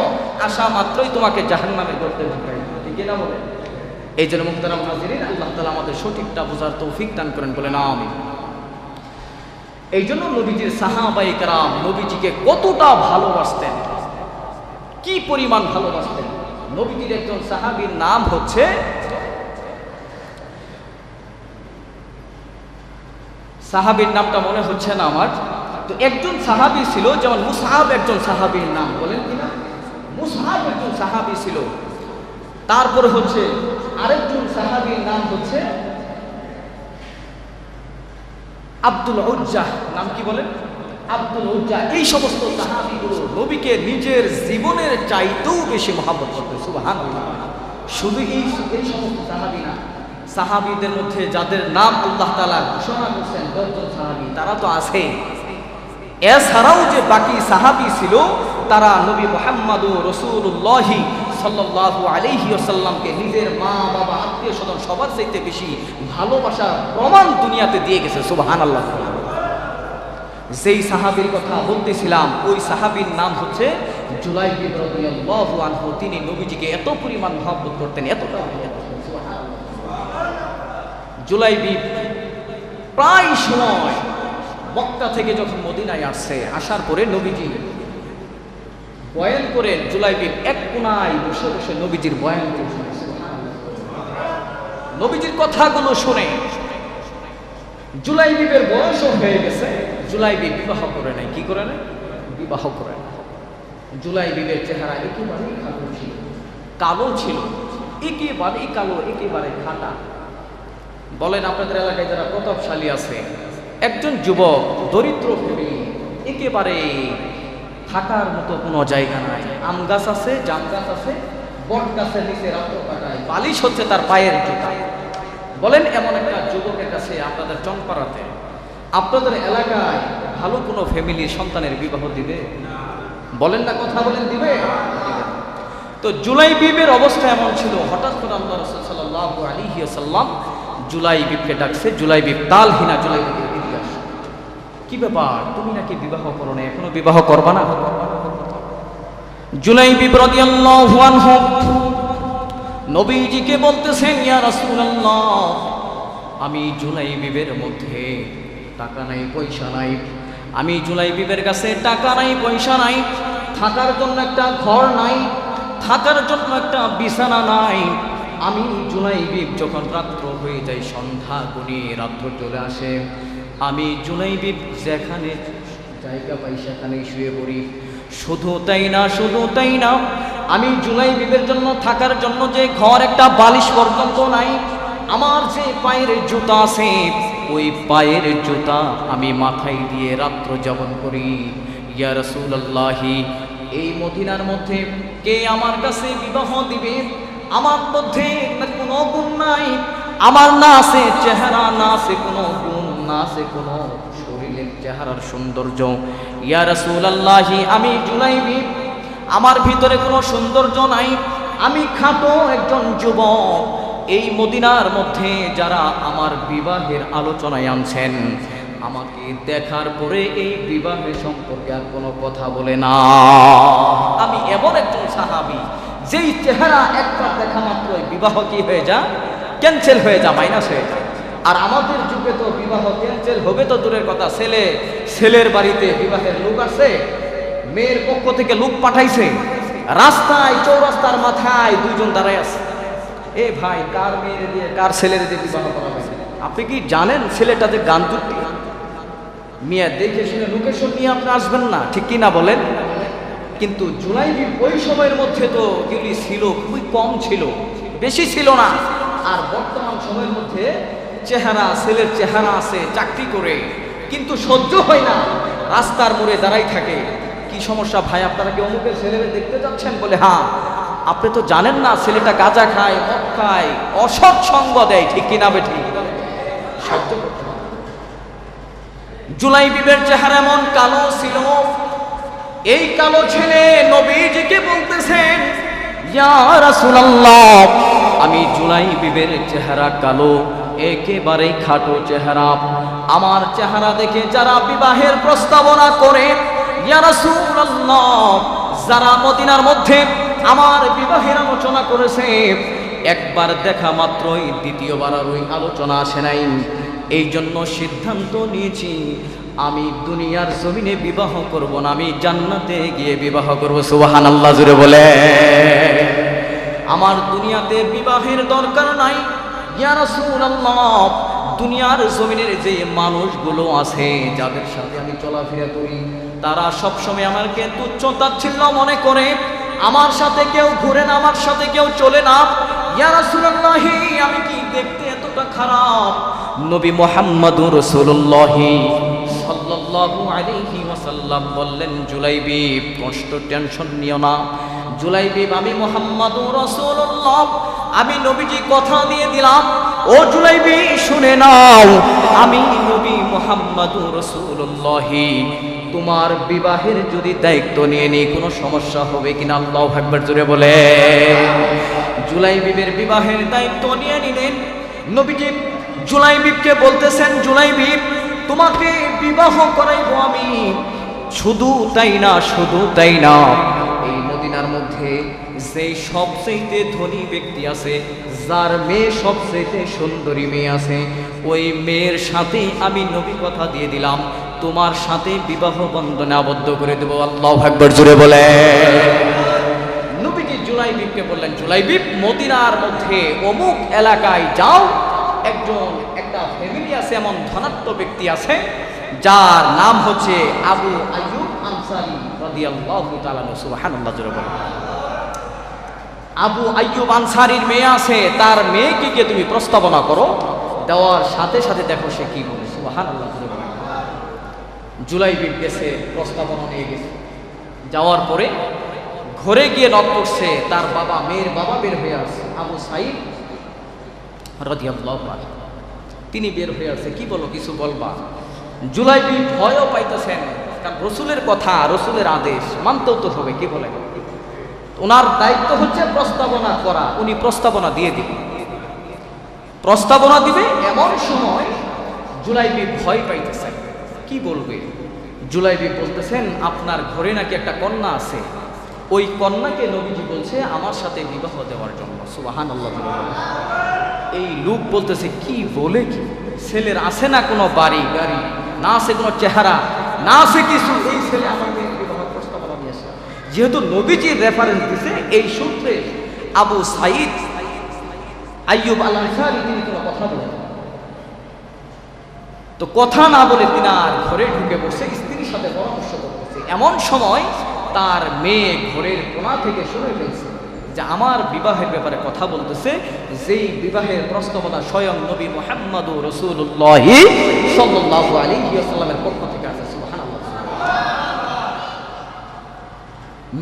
আসা মাত্রই তোমাকে জাহান্নামে করতে ঢুকাই, ঠিক কিনা বলেন? এই জন্য মুহতারাম হাজিরিন, আল্লাহ তাআলা আমাদের সঠিকটা বোঝার তৌফিক দান করেন, বলেন আমিন। এই জন্য নবীজির সাহাবায়ে কেরাম নবীজিকে কতটা ভালোবাসতেন, কি পরিমাণ ভালোবাসতেন। নবীজির একজন সাহাবীর নাম হচ্ছে সাহাবীর নামটা মনে হচ্ছে না আমার, তো একজন সাহাবী ছিল, যেমন মুসআব একজন সাহাবীর নাম, বলেন কিনা, মুসআব একজন সাহাবী ছিল। তারপরে হচ্ছে আরেকজন সাহাবীর নাম হচ্ছে আব্দুল উজ্জাহ, নাম কি বলেন, আব্দুল উজ্জাহ। এই সমস্ত সাহাবীগুলো নবীকে নিজের জীবনের চাইতেও বেশি মহব্বত করতেন। সুবহানাল্লাহ। শুধু এই সমস্ত সাহাবী না, সাহাবীদের মধ্যে যাদের নাম আল্লাহ তাআলা ঘোষণা করেছেন 10 জন সাহাবী, তারা তো আছে। এছাড়াও যে বাকি সাহাবী ছিল, তারা নবী মুহাম্মদ রাসূলুল্লাহ সাল্লাল্লাহু আলাইহি ওয়াসাল্লামকে নিজের মা বাবা আত্মীয় স্বজন সবার চাইতে বেশি ভালোবাসার প্রমাণ দুনিয়াতে দিয়ে গেছে। সুবহানাল্লাহ। যেই সাহাবীর কথা বলতেছিলাম, ওই সাহাবীর নাম হচ্ছে জুলাইবিব রাদিয়াল্লাহু আনহু। তিনি নবীজিকে এত পরিমাণ মহব্বত করতেন, এতটা। জুলাইবিব প্রায় সময় মক্কা থেকে যখন মদিনায় আসছে, আসার পরে নবীজি বয়ান করেন, জুলাইবিব এক কোনায় বসে বসে নবীজির বয়ান করছেন, নবীজির কথাগুলো শুনে। জুলাইবিবের বয়সও হয়ে গেছে, জুলাইবিব বিবাহ করে নাই। কি করে নাই? বিবাহ করে নাই। জুলাইবিবের চেহারা একেবারেই কালো ছিল, কালো ছিল, একেবারেই কালো, একেবারে খাটা। বলেন আপনাদের এলাকায় যারা প্রতাপশালী আছে, একজন যুবক দরিদ্র ফ্যামিলি, একেবারে থাকার মতো কোনো জায়গা নাই। আম গাছ আছে, জাম গাছ আছে, বট গাছের নিচে রাত্র কাটায়, বালিশ হচ্ছে তার পায়ের জুতা। বলেন এমন একটা যুবকের কাছে আপনাদের চংপাড়াতে, আপনাদের এলাকায় ভালো কোনো ফ্যামিলির সন্তানের বিবাহ দিবে? বলেন না, কথা বলেন, দিবে? তো জুলাইবিবের অবস্থা এমন ছিল, হঠাৎ করে আল্লাহ রাসূল সাল্লাল্লাহু আলাইহি ওয়াসাল্লাম জুলাইবিবকে ডাকছে। জুলাইবিব তালহিনা, জুলাইবিবের ইতিহাস, কি ব্যাপার, তুমি নাকি বিবাহ করো না, এখনো বিবাহ করবা না? জুলাইবিব রাদিয়াল্লাহু আনহু নবীজিকে বলতেছেন, ইয়া রাসূলুল্লাহ, আমি জুলাইবিবের মধ্যে টাকা নাই, পয়সা নাই, আমি জুলাইবিবের কাছে টাকা নাই, পয়সা নাই, থাকার জন্য একটা ঘর নাই, থাকার জন্য একটা বিছানা নাই। আমি জুলাইবিব যখন রাত্র হয়ে যায়, সন্ধ্যা গড়িয়ে রাত্র চলে আসে, আমি জুলাইবিব যেখানে জায়গা পাই সেখানেই শুয়ে পড়ি। শুধু তাই না, শুধু তাই না, আমি জুলাইবিবের জন্য থাকার জন্য যে ঘর, একটা বালিশ পর্যন্ত নাই। আমার যে পায়ের জুতা আছে, ওই পায়ের জুতা আমি মাথায় দিয়ে রাত্র যাপন করি। ইয়া রাসূলুল্লাহ, এই মদিনার মধ্যে কে আমার কাছে বিবাহ দিবে? আমার মধ্যে কোনো গুণ নাই, আমার না আছে চেহারা, না আছে কোনো গুণ, না আছে কোনো শরীরের চেহারার সৌন্দর্য। ইয়া রাসূলুল্লাহ, আমি জুলাইবিব, আমার ভিতরে কোনো সৌন্দর্য নাই, আমি খাটো একজন যুবক। এই মদিনার মধ্যে যারা আমার বিবাহের আলোচনায় আনছেন, আমাকে দেখার পরে এই বিবাহের সম্পর্কে আর কোনো কথা বলে না। আমি এমন একজন সাহাবী, যেই চেহারা একবার দেখা মাত্রই বিবাহ কি হয়ে যায়, ক্যান্সেল হয়ে যায়, মাইনাস হয়ে যায়। আর আমাদের যুগে তো বিবাহ ক্যান্সেল হবে তো দূরের কথা, ছেলের বাড়িতে বিবাহের লোক আছে, মেয়ের পক্ষ থেকে লোক পাঠাইছে, রাস্তায় চৌরাস্তার মাথায় দুইজন দাঁড়ায় আছে, এ ভাই কার মেয়ের দিয়ে কার ছেলের দিয়ে বিবাহ করা হয়েছে? আপনি কি জানেন ছেলেটাতে গান তুলতে? মিয়া দেখে শুনে লোকেশন নিয়ে আপনি আসবেন না, ঠিক কি না বলেন? কিন্তু জুলাইবিব ওই সময়ের মধ্যে তো এগুলি ছিল, খুবই কম ছিল, বেশি ছিল না। আর বর্তমান সময়ের মধ্যে চেহারা, ছেলের চেহারা আছে, চাকরি করে, কিন্তু সহ্য হয় না, রাস্তার মোড়ে দাঁড়াই থাকে। কি সমস্যা ভাই, আপনারা কি অমুকের ছেলেকে দেখতে যাচ্ছেন? বলে হ্যাঁ। আপনি তো জানেন না ছেলেটা গাঁজা খায়, মদ খায়, অসৎ সঙ্গ দেয়, ঠিক কিনা বেঠি? সহ্য করতে হবে। জুলাইবিবের চেহারা এমন কালো ছিল, এই কালো ছেলে নবীজিকে বলতেছেন, ইয়া রাসূলুল্লাহ, আমি জুলাইবিবের চেহারা কালো, একেবারে খাটো চেহারা, আমার চেহারা দেখে যারা বিবাহের প্রস্তাবনা করে, ইয়া রাসূলুল্লাহ, যারা মদিনার মধ্যে আমার বিবাহের আলোচনা করেছে, একবার দেখা মাত্রই দ্বিতীয়বার আর ওই আলোচনা আসে নাই। এই জন্য সিদ্ধান্ত নিয়েছি আমি দুনিয়ার জমিনে বিবাহ করব না, আমি জান্নাতে গিয়ে বিবাহ করব। সুবহানাল্লাহ জুড়ে বলে। আমার দুনিয়াতে বিবাহের দরকার নাই ইয়া রাসূলুল্লাহ। দুনিয়ার জমিনের যে মানুষগুলো আছে যাদের সাথে আমি চলাফেরা করি, তারা সবসময় আমাকে তুচ্ছ তাচ্ছিল্য মনে করে, আমার সাথে কেউ ঘুরে না, আমার সাথে কেউ চলে না। ইয়া রাসূলুল্লাহ, আমি কি দেখতে এতটা খারাপ? নবী মুহাম্মদুর রাসূলুল্লাহ সাল্লাল্লাহু আলাইহি ওয়াসাল্লাম বললেন, জুলাইবিব কষ্ট টেনশন নিও না। জুলাইবিব, আমি মুহাম্মদুর রাসূলুল্লাহ, আমি নবীজি কথা দিয়ে দিলাম। ও জুলাইবি শুনে নাও, আমি নবী মুহাম্মদুর রাসূলুল্লাহ তোমার বিবাহের যদি দায়িত্ব নিয়ে নিই কোনো সমস্যা হবে কিনা? আল্লাহু আকবার জোরে বলে। জুলাইবিবের বিবাহের দায়িত্ব নিয়ে নিলেন নবীজি। জুলাইবিবকে বলতেছেন, জুলাইবিব তোমাকে বিবাহ করাইবো আমি। শুধু তাই না, শুধু তাই না, এই মদিনার মধ্যে যে সবচেয়ে ধনী ব্যক্তি আছে, যার মেয়ে সবচেয়ে সুন্দরী মেয়ে আছে, ওই মেয়ের সাথে আমি নবী কথা দিয়ে দিলাম, তোমার সাথে বিবাহ বন্ধনে আবদ্ধ করে দেব। আল্লাহু আকবার জোরে বলে। নবীজি জুলাইবিবকে বললেন, জুলাইবিব মদিনার মধ্যে অমুক এলাকায় যাও, একটা ফ্যামিলি আছে, এমন ধনাত্ম ব্যক্তি আছে যার নাম হচ্ছে আবু আইয়ুব আনসারী রাদিয়াল্লাহু তাআলা। সুবহানাল্লাহ জোরে বলে। আবু আইয়ুব আনসারীর মেয়ে আছে, তার মেয়েকে গিয়ে তুমি প্রস্তাবনা করো। দেওয়ার সাথে সাথে দেখো সে কি বলে। সুবহানাল্লাহ জোরে বলে। জুলাইবিব গেছে, প্রস্তাবনা নিয়ে গেছে। যাওয়ার পরে ঘরে গিয়ে নক করছে, তার বাবা, মেয়ের বাবা বের হয়ে আসছে, আবু সাইদ রাদিয়াল্লাহু আনহু। তিনি বের হয়ে আসছে, কি বলো, কিছু বলবা? জুলাইবিব ভয়ও পাইতেছেন, কারণ রসুলের কথা, রসুলের আদেশ মানতেও তো হবে, কি বলে। ওনার দায়িত্ব হচ্ছে প্রস্তাবনা করা, উনি প্রস্তাবনা দিয়ে দিবেন, প্রস্তাবনা দিবে। এমন সময় জুলাইবিব ভয় পাইতেছেন, কি বলবে? জুলাইবিব বলতেছেন, আপনার ঘরে নাকি একটা কন্যা আছে, ওই কন্যাকে নবীজি বলছে আমার সাথে বিবাহ দেওয়ার জন্য। সুবহানাল্লাহ। এই লোক বলতেছে, কি বলে কি? ছেলের আছে না কোনো বাড়ি গাড়ি, না আছে কোনো চেহারা, না আছে কিছু, এই ছেলে আমাকে বিবাহ প্রস্তাবনা দিয়েছে। যেহেতু নবীজির রেফারেন্স দিছে, এই সূত্রে আবু সাইদ আইয়ুব আল আনসারী তিনি কোনো কথা বলেন, তো কথা না বলে তিনি আর ঘরে ঢুকে বসে স্ত্রীর সাথে পরামর্শ করতেছে। এমন সময় তার মেয়ে ঘরের কোণা থেকে শুনে ফেলছে যে আমার বিবাহের ব্যাপারে কথা বলতেছে, যেই বিবাহের প্রস্তাবনা স্বয়ং নবী মুহাম্মদুর রাসূলুল্লাহ সাল্লাল্লাহু আলাইহি ওয়াসাল্লামের পক্ষ থেকে আসে। সুবহানাল্লাহ।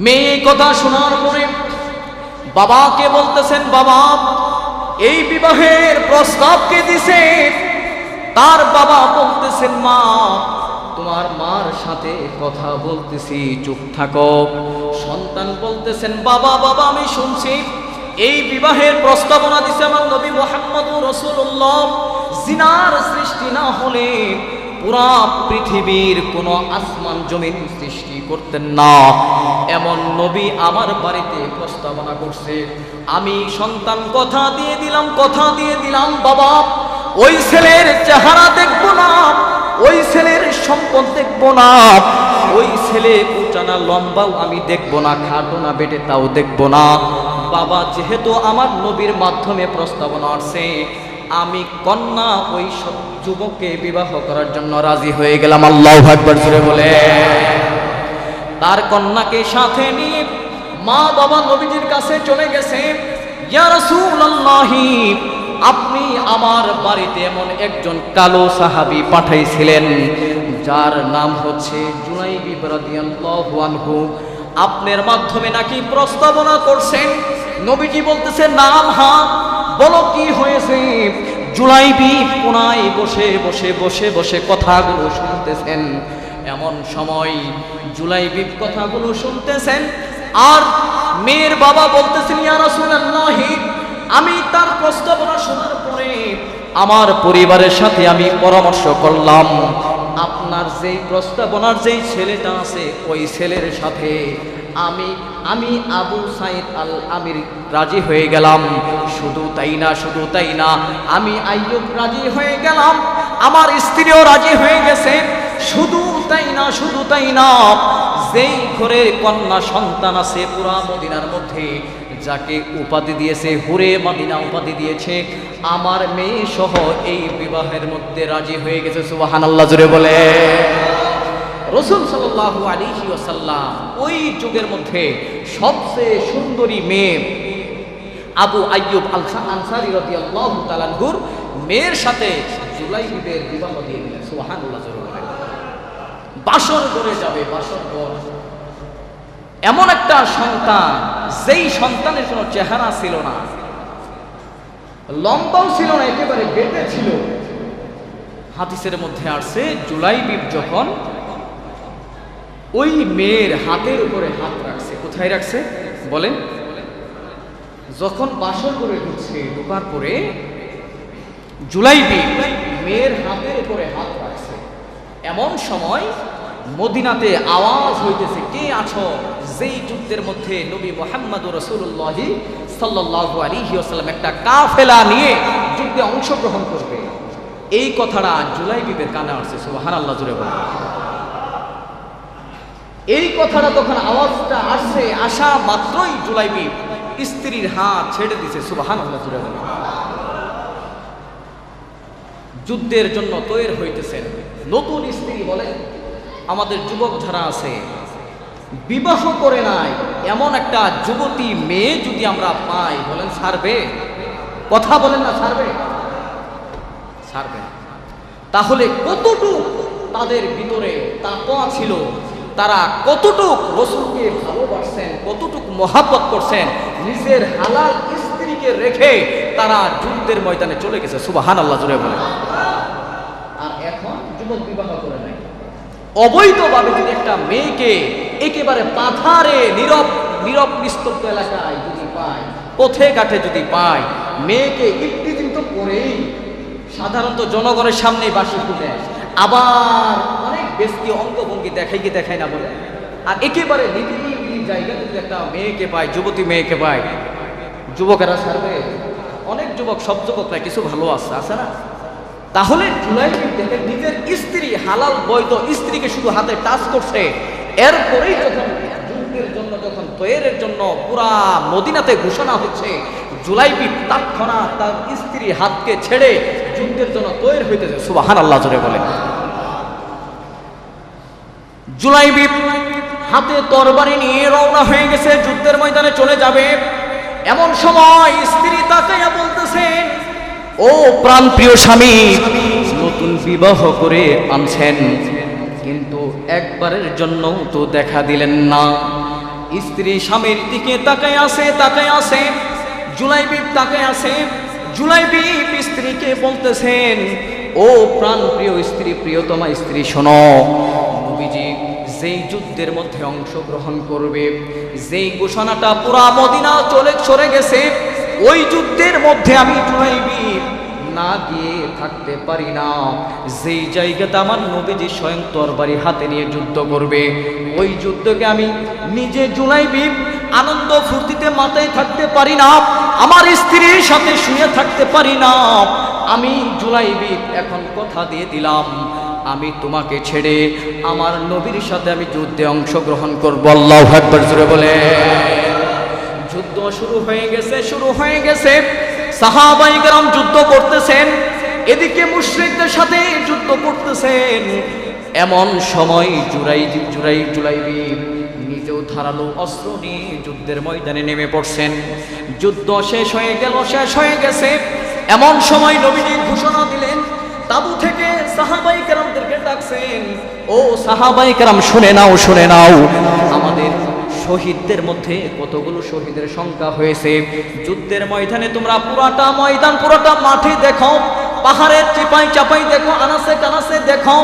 মেয়ে কথা শোনার পরে বাবাকে বলতেছেন, বাবা এই বিবাহের প্রস্তাব কে দিছে? তার বাবা বলতেছেন, মা তোমার মার সাথে কথা বলতেছি, চুপ থাকো। সন্তান বলতেছেন, বাবা বাবা আমি শুনছি, এই বিবাহের প্রস্তাবনা দিছে আমার নবী মুহাম্মদুর রাসূলুল্লাহ। জিনার সৃষ্টি না হলে পুরা পৃথিবীর কোনো আসমান জমিন সৃষ্টি করতেন না, এমন নবী আমার বাড়িতে প্রস্তাবনা করছে। আমি সন্তান কথা দিয়ে দিলাম, কথা দিয়ে দিলাম, বাবা ওই ছেলের চেহারা দেখবো না, ওই ছেলের সম্পদ দেখবো না, ওই ছেলে উঁচানা লম্বাও আমি দেখবো না, খাটো না বেটে তাও দেখবো না। বাবা যেহেতু আমার নবীর মাধ্যমে প্রস্তাবনা আসছে, আমি কন্যা ওই সব যুবককে বিবাহ করার জন্য রাজি হয়ে গেলাম। আল্লাহু আকবার জোরে বলে। তার কন্যাকে সাথে নিয়ে মা বাবা নবীজির কাছে চলে গেছে। ইয়া রাসূলুল্লাহ, আপনি আমার বাড়িতে এমন একজন কালো সাহাবী পাঠাইছিলেন যার নাম হচ্ছে জুলাইবিব রাদিয়াল্লাহু আনহু, আপনার মাধ্যমে নাকি প্রস্তাবনা করছেন। নবীজি বলতেছে, নাম, হ্যাঁ বলো কি হয়েছে? জুলাইবিব কোনায় বসে বসে বসে বসে কথাগুলো শুনতেছেন। এমন সময় জুলাইবিব কথাগুলো শুনতেছেন, আর মেয়ের বাবা বলতেছেন, ইয়া রাসূলুল্লাহ, আমি তার প্রস্তাবনা শোনার পরে আমার পরিবারের সাথে আমি পরামর্শ করলাম, আপনার যেই প্রস্তাবনার যেই ছেলেটা আছে ওই ছেলের সাথে আমি আবু সাইদ আল আমির রাজি হয়ে গেলাম। শুধু তাই না, শুধু তাই না, আমি আইয়ুব রাজি হয়ে গেলাম, আমার স্ত্রীও রাজি হয়ে গেছে। শুধু তাই না, যেই ঘরে কন্যা সন্তান আছে পুরা মদিনার মধ্যে, যাকে উপাধি দিয়েছে হুরে মদিনা উপাধি দিয়েছে, আমার মেয়ে সহ এই বিবাহের মধ্যে রাজি হয়ে গেছে। সুবহানাল্লাহ জোরে বলে। রাসূল সাল্লাল্লাহু আলাইহি ওয়াসাল্লাম ওই যুগের মধ্যে সবচেয়ে সুন্দরী মেয়ে আবু আইয়ুব আল আনসারী রাদিয়াল্লাহু তাআলা আনহুর মেয়ের সাথে জুলাইবিবের বিবাহ দিয়ে দিলেন। সুবহানাল্লাহ জোরে বলে। বাসর করে যাবে, বাসর ঘর। এমন একটা সন্তান, যেই সন্তানের কোনো চেহারা ছিল না, লম্বাও ছিল না, একেবারে বেটে ছিল। হাদিসের মধ্যে আসছে জুলাইবিব যখন ওই মেয়ের হাতের উপরে হাত রাখছে, কোথায় রাখছে বলেন? যখন বাসর করে ঢুকছে, ঢোকার পরে জুলাইবিব মেয়ের হাতের উপরে হাত রাখছে। এমন সময় মদিনাতে আওয়াজ হইতেছে, কে আছো? যেই যুদ্ধের মধ্যে নবী মুহাম্মদুর রাসূলুল্লাহ সাল্লাল্লাহু আলাইহি ওয়াসাল্লাম একটা কাফেলা নিয়ে যুদ্ধে অংশগ্রহণ করবে। এই কথাটা জুলাইবিবের কানে আসছে। সুবহানাল্লাহ জুড়ে বলে। এই কথাটা তখন আওয়াজটা আসছে, আসা মাত্রই জুলাইবিব স্ত্রীর হাত ছেড়ে দিছে। সুবহানাল্লাহ জুড়ে বলে। যুদ্ধের জন্য তৈরি হইতেছেন। নতুন স্ত্রী বলেন, আমাদের যুবক যারা আছে বিবাহ করে নাই এমন একটা যুবতী মেয়ে যদি আমরা পাই, বলেন ছাড়বে? কথা বলেন না, ছাড়বে? ছাড়বে না। তাহলে কতটুকু তাদের ভিতরে তাকওয়া ছিল, তারা কতটুক রাসূলকে ভালোবাসেন, কতটুক মহব্বত করছেন, নিজের হালাল স্ত্রীকে রেখে তারা যুদ্ধের ময়দানে চলে গেছে। সুবহানাল্লাহ জোরে বলে। আর এখন যুবক বিবাহ করে নাই। অবৈধভাবে যদি একটা মেয়েকে একেবারে পাথারে নীরব নিস্তব্ধ এলাকায় যদি পায়, পথে ঘাটে যদি পায়, মেয়েকে একটি দিন তো পরেই সাধারণত জনগণের সামনে বাঁশি ফুটে, আবার অনেক বেশি অঙ্গভঙ্গি দেখায় না বলে। আর একেবারে নিরিবিলি জায়গায় যদি একটা মেয়েকে পায়, যুবতী মেয়েকে পায়, যুবকেরা ছাড়বে? অনেক যুবক, সব যুবক না, কিছু ভালো আছে না? তাহলে জুলাইবিব দেখেন নিজের স্ত্রী, হালাল বৈধ স্ত্রীকে শুধু হাতে টাচ করছে। এরপরেই যখন যুদ্ধের জন্য, যখন তৈরের জন্য পুরা মদিনাতে ঘোষণা হচ্ছে, জুলাইবিব তৎক্ষণাৎ তার স্ত্রীর হাতকে ছেড়ে যুদ্ধের জন্য তৈরি হইতেছে। সুবহানাল্লাহ জোরে বলে। জুলাইবিব হাতে তরবারি নিয়ে রওনা হয়ে গেছে, যুদ্ধের ময়দানে চলে যাবে। এমন সময় স্ত্রী তাকাইয়া বলতেছেন, ও প্রাণপ্রিয় স্বামী, নতুন বিবাহ করে আনছেন, কিন্তু একবারের জন্য তো দেখা দিলেন না। স্ত্রী স্বামীর দিকে তাকায় আছে। জুলাইবিব তাকায় আছে। জুলাইবিব স্ত্রীকে বলতেছেন, ও প্রাণপ্রিয় স্ত্রী, প্রিয়তমা স্ত্রী, শোনো, নবীজি যেই যুদ্ধের মধ্যে অংশগ্রহণ করবে, যেই ঘোষণাটা পুরা মদিনা সরে গেছে, ওই যুদ্ধের মধ্যে আমি জুলাইবিব না গিয়ে থাকতে পারি না। যেই জায়গাতে আমার নবীজি স্বয়ং তরবারি হাতে নিয়ে যুদ্ধ করবে, ওই যুদ্ধকে আমি নিজে জুলাইবিব আনন্দ ফুর্তিতে মাথায় থাকতে পারি না, আমার স্ত্রীর সাথে শুয়ে থাকতে পারি না। আমি জুলাইবিব এখন কথা দিয়ে দিলাম, আমি তোমাকে ছেড়ে আমার নবীর সাথে আমি যুদ্ধে অংশগ্রহণ করব। আল্লাহু আকবার জোরে বলে। যুদ্ধ শুরু হয়ে গেছে। সাহাবায়ে কেরাম যুদ্ধ করতেছেন, এদিকে মুশরিকদের সাথে যুদ্ধ করতেছেন। এমন সময় জুলাইবিব নিজেও ধারালো অস্ত্র নিয়ে যুদ্ধের ময়দানে নেমে পড়ছেন। যুদ্ধ শেষ হয়ে গেছে। এমন সময় নবীজি ঘোষণা দিলেন, তাবু থেকে সাহাবায়ে কেরামদেরকে ডাকছেন, ও সাহাবায়ে কেরাম, শুনে নাও, আমাদের শহীদদের মধ্যে কতগুলো শহীদের সংখ্যা হয়েছে। যুদ্ধের ময়দানে তোমরা পুরাটা ময়দান, পুরাটা মাঠে দেখো, পাহাড়ের চাপাই দেখো, আনাসে কানাসে দেখো,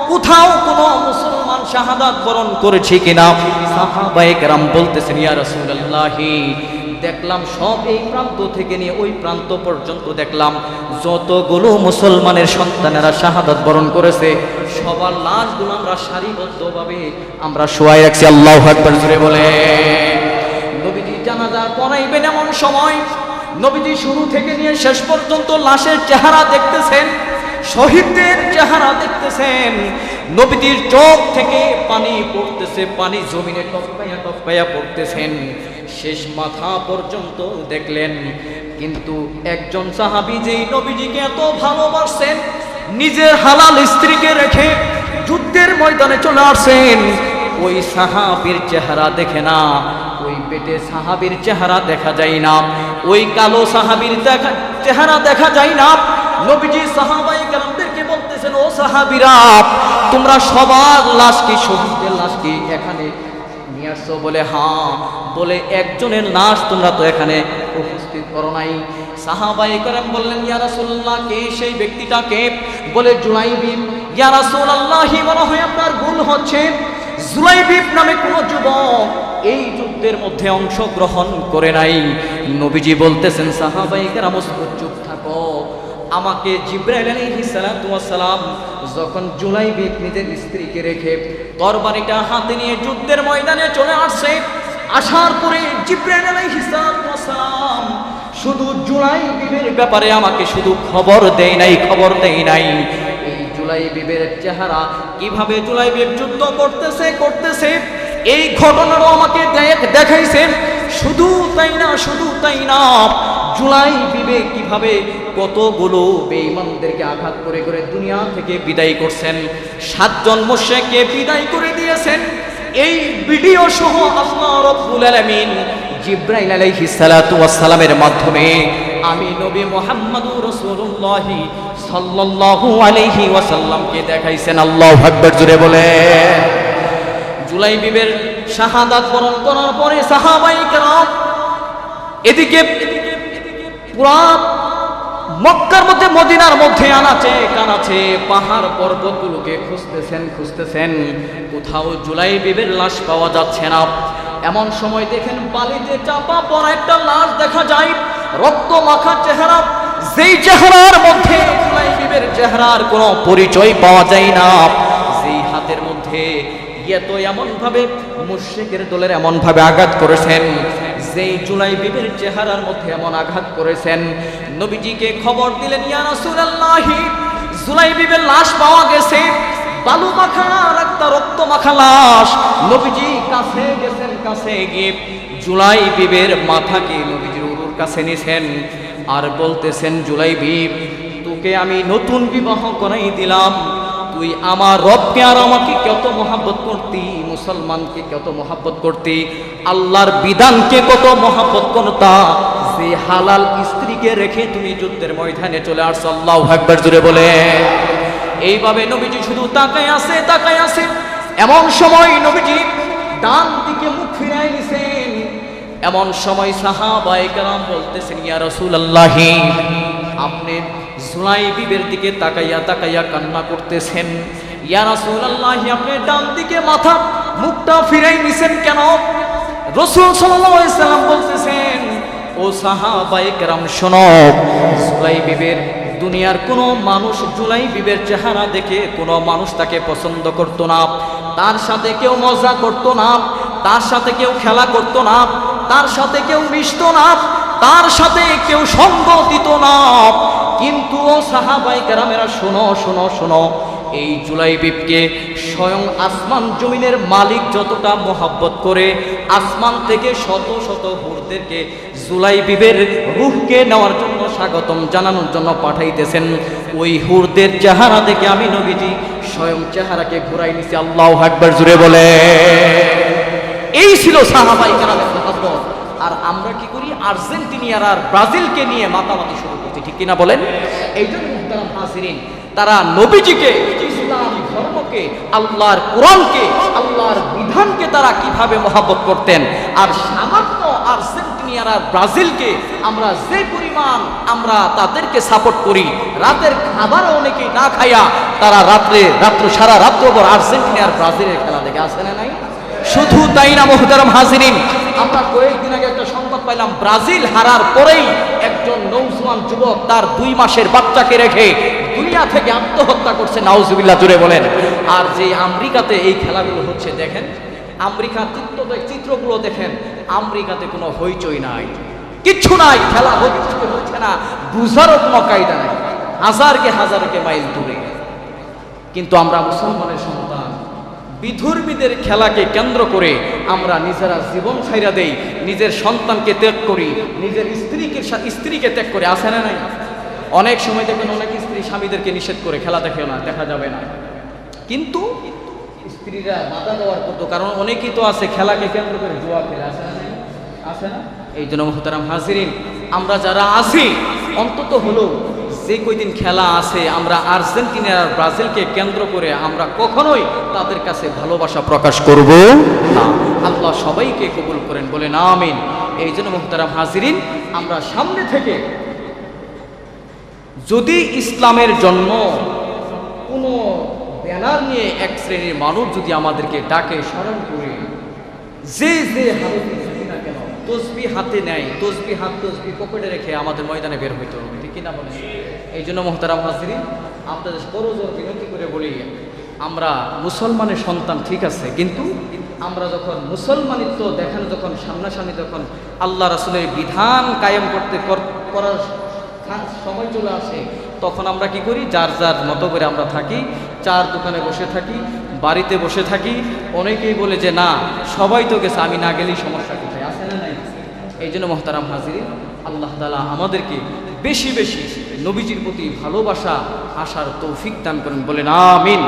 কোথাও কোনো মুসলমান শাহাদাত বরণ করেছে কিনা। সাহাবায়ে কেরাম বলতেছেন, ইয়া রাসূলুল্লাহ, দেখলাম সব এই প্রান্ত থেকে নিয়ে ওই প্রান্ত পর্যন্ত দেখলাম যতগুলো মুসলমানের সন্তানেরা শাহাদাত বরণ করেছে, সবার লাশগুলো আমরা সারিবদ্ধভাবে আমরা শোয়াই রাখছি। আল্লাহু আকবার জোরে বলে। নবীজি জানাজা পড়াইবেন, এমন সময় নবীজি শুরু থেকে নিয়ে শেষ পর্যন্ত লাশের চেহারা দেখতেছেন, শহীদদের চেহারা দেখতেছেন। নবীজির চোখ থেকে পানি পড়তেছে, পানি জমিনে টপকাইয়া টপকাইয়া পড়তেছেন, শেষ মাথা পর্যন্ত দেখলেন। কিন্তু একজন সাহাবী যেই নবীজিকে এত ভালোবাসেন, নিজের হালাল স্ত্রীকে রেখে যুদ্ধের ময়দানে চলে আসেন, ওই সাহাবীর চেহারা দেখে না, ওই পেটে সাহাবীর চেহারা দেখা যায় না, ওই কালো সাহাবীর চেহারা দেখা যায় না। নবীজি সাহাবায়ে কেরামদেরকে বলতেছেন, ও সাহাবীরা, তোমরা সবার লাশ কি, শহীদদের লাশ কি এখানে নিয়ে আসছো? বলে হ্যাঁ। বলে একজনের লাশ তোমরা তো এখানে উপস্থিত করো নাই। সাহাবায়ে কেরাম বললেন, ইয়া রাসূলুল্লাহ, কে সেই ব্যক্তিটাকে? বলে জুলাইবিব। ইয়া রাসূলুল্লাহ, মনে হয় আপনার ভুল হচ্ছে, জুলাইবিব নামে কোন যুবক এই যুদ্ধের মধ্যে অংশগ্রহণ করে নাই। নবীজি বলতেছেন, সাহাবায়ে কেরাম চুপ থাকো। আমাকে জিবরাইল আলাইহিস সালাতু ওয়াস সালাম যখন জুলাইবিব নিজের স্ত্রীকে রেখে তরবারিটা হাতে নিয়ে যুদ্ধের ময়দানে চলে আসছে, আসার পরে জিবরাইল আলাইহিস সালাতু ওয়াস সালাম শুধু জুলাইবিবের ব্যাপারে আমাকে শুধু খবর দেয় নাই। এই জুলাইবিবের চেহারা, কিভাবে জুলাইবিব যুদ্ধ করতেছে এই ঘটনারও আমাকে দেখাইছেন। শুধু তাই না, জুলাইবিবে কিভাবে কতগুলো বেঈমানদেরকে আঘাত করে করে দুনিয়া থেকে বিদায় করছেন, 7 জন মুশরিককে বিদায় করে দিয়েছেন। এই ভিডিও সহ আল্লাহ রাব্বুল আলামিন জিবরাইল আলাইহিস সালাতু ওয়াস সালামের মাধ্যমে আমি নবী মুহাম্মদুর রাসূলুল্লাহ সাল্লাল্লাহু আলাইহি ওয়াসাল্লামকে দেখাইছেন। আল্লাহু আকবার, জোরে বলে। জুলাইবিবের শাহাদাত বরণ করার পরে সাহাবায়ে কেরাম এদিকে পুরা মক্কার মধ্যে, মদিনার মধ্যে আনাচে কানাচে পাহাড় পর্বতগুলোকে খুঁজতেছেন, কোথাও জুলাইবিবের লাশ পাওয়া যাচ্ছে না। এমন সময় দেখেন বালিতে চাপা পড়া একটা লাশ দেখা যায়, রক্ত মাখা চেহারা, যেই চেহারার মধ্যে জুলাইবিবের চেহারার কোনো পরিচয় পাওয়া যায় না, যেই হাতের মধ্যে তো এমন ভাবে মুশরিকের দলের এমন ভাবে আঘাত করেছেন, যেই জুলাইবিবের চেহারার মধ্যে এমন আঘাত করেছেন। নবীজিকে খবর দিলেন, ইয়া রাসূলুল্লাহ, জুলাইবিবের লাশ পাওয়া গেছে, বালু মাখা রক্ত মাখা লাশ। নবীজি কাছে গেছেন, কাছে গিয়ে জুলাইবিবের মাথাকে নবীজির উরুর কাছে নিছেন আর বলতেছেন, জুলাইবিব, তোকে আমি নতুন বিবাহ করাই দিলাম, তুই আমার রবকে আর আমাকে কত মহব্বত করতি, মুসলমানকে কত মহব্বত করতি, আল্লাহর বিধানকে কত মহব্বত করতা, যে হালাল স্ত্রীকে রেখে তুমি যুদ্ধের ময়দানে চলে আসছো। আল্লাহু আকবার, জোরে বলে। এইভাবে নবীজি শুধু তাকায় আছে। এমন সময় নবীজি ডান দিকে মুখ ফিরাই নিছেন। এমন সময় সাহাবায়ে কেরাম বলতেছেন, ইয়া রাসূলুল্লাহ, আপনি জুলাইবিবের দিকে তাকাইয়া কান্না করতেছেন। ইয়া রাসূলুল্লাহ, আপনি ডান দিকে মাথা মুখটা ফিরাই নিছেন কেন? রাসূল সাল্লাল্লাহু আলাইহি সাল্লাম বলতেছেন, ও সাহাবায়ে কেরাম শোনো, জুলাইবিবের দুনিয়ার কোনো মানুষ জুলাইবিবের চেহারা দেখে কোনো মানুষ তাকে পছন্দ করতো না, তার সাথে কেউ মজা করতো না, তার সাথে কেউ খেলা করতো না, তার সাথে কেউ মিশতো না, তার সাথে কেউ সঙ্গ দিত না। কিন্তু ও সাহাবায়ে কেরামেরা শোনো, এই জুলাইবিবকে স্বয়ং আসমান জমিনের মালিক যতটা মহব্বত করে, আসমান থেকে শত শত হুরদেরকে জুলাইবিবের রূহকে নেওয়ার জন্য, স্বাগতম জানানোর জন্য পাঠাইতেছেন। ওই হুরদের চেহারা দেখে আমি নবীজি স্বয়ং চেহারাকে ঘুরাই নিছি। আল্লাহু আকবার, জোরে বলে। এই ছিল সাহাবায়ে কেরামের মহব্বত। আর আমরা কি করি? আর্জেন্টিনিয়ার আর ব্রাজিলকে নিয়ে মাতামাতি শুরু করছি, ঠিক কিনা বলেন? এই জন্য মুহতারাম হাজিরিন, তারা নবীজিকে, ইসলাম ধর্মকে, আল্লাহর কোরআনকে, আল্লাহর বিধানকে তারা কিভাবে মহব্বত করতেন। আর সামান্য আর্জেন্টিনিয়ার আর ব্রাজিলকে আমরা যে পরিমাণ আমরা তাদেরকে সাপোর্ট করি, রাতের খাবারও অনেকেই না খাইয়া তারা সারা রাত্রভর আর্জেন্টিনা আর ব্রাজিলের খেলা দেখে আসে না নাই? শুধু তাই না মুহতারাম হাজিরিন, আমরা কয়েকদিন আগে একটা সংবাদ পাইলাম, ব্রাজিল হারার পরেই একজন নওজোয়ান যুবক তার 2 মাসের বাচ্চাকে রেখে দুনিয়া থেকে আত্মহত্যা করছে। নাউজুবিল্লাহ, জোরে বলেন। আর যে আমেরিকাতে এই খেলাগুলো হচ্ছে, দেখেন আমেরিকার চিত্রগুলো দেখেন, আমেরিকাতে কোনো হইচই নাই, কিচ্ছু নাই, খেলা হচ্ছে না, বুঝারও কোনো কায়দা নাই, হাজারকে মাইল দূরে। কিন্তু আমরা মুসলমানের সন্তান, বিধর্মীদের খেলাকে কেন্দ্র করে আমরা নিজেরা জীবন ছাইরা দেই, নিজের সন্তানকে ত্যাগ করি, নিজের স্ত্রীকে ত্যাগ করে, আসে না নাই? অনেক সময় দেখবেন অনেক স্ত্রী স্বামীদেরকে নিষেধ করে খেলা দেখেও না, দেখা যাবে না, কিন্তু স্ত্রীরা বাধা দেওয়ার কত, কারণ অনেকেই তো আছে খেলাকে কেন্দ্র করে জুয়া খেলে, আসে না নাই? আসে না? এই জন্য মুহতারাম হাজিরিন, আমরা যারা আছি অন্তত হলো যে কয়দিন খেলা আছে আমরা আর্জেন্টিনা আর ব্রাজিলকে কেন্দ্র করে আমরা কখনোই তাদের কাছে ভালোবাসা প্রকাশ করব না। আল্লাহ সবাইকে কবুল করেন, বলেন আমিন। এই জন্য মুহতারাম হাজিরিন, আমরা সামনে থেকে যদি ইসলামের জন্য কোনো ব্যানার নিয়ে এক শ্রেণীর মানুষ যদি আমাদেরকে ডাকে, স্মরণ করে যে হাতে থাকি না কেন, তসবি হাতে নেয়, তসবি পকেটে রেখে আমাদের ময়দানে বের হইতে হবে, ঠিক কিনা বলেন? এই জন্য মুহতারাম হাজিরিন, আপনাদের করজোর বিনতি করে বলি, আমরা মুসলমানের সন্তান ঠিক আছে, কিন্তু আমরা যখন মুসলমানিত্ব দেখানো, যখন সামনাসামনি যখন আল্লাহ রাসূলের বিধান কায়েম করার সময় চলে আসে, তখন আমরা কি করি? যার যার মতো করে আমরা থাকি, চার দোকানে বসে থাকি, বাড়িতে বসে থাকি। অনেকেই বলে যে না, সবাই তো গেছে, আমি না গেলেই সমস্যা কোথায়, আসে না নাই? এই জন্য মুহতারাম হাজিরিন, আল্লাহ তাআলা আমাদেরকে বেশি বেশি নবীজির প্রতি ভালোবাসা আসার তৌফিক দান করেন, বলেন আমিন।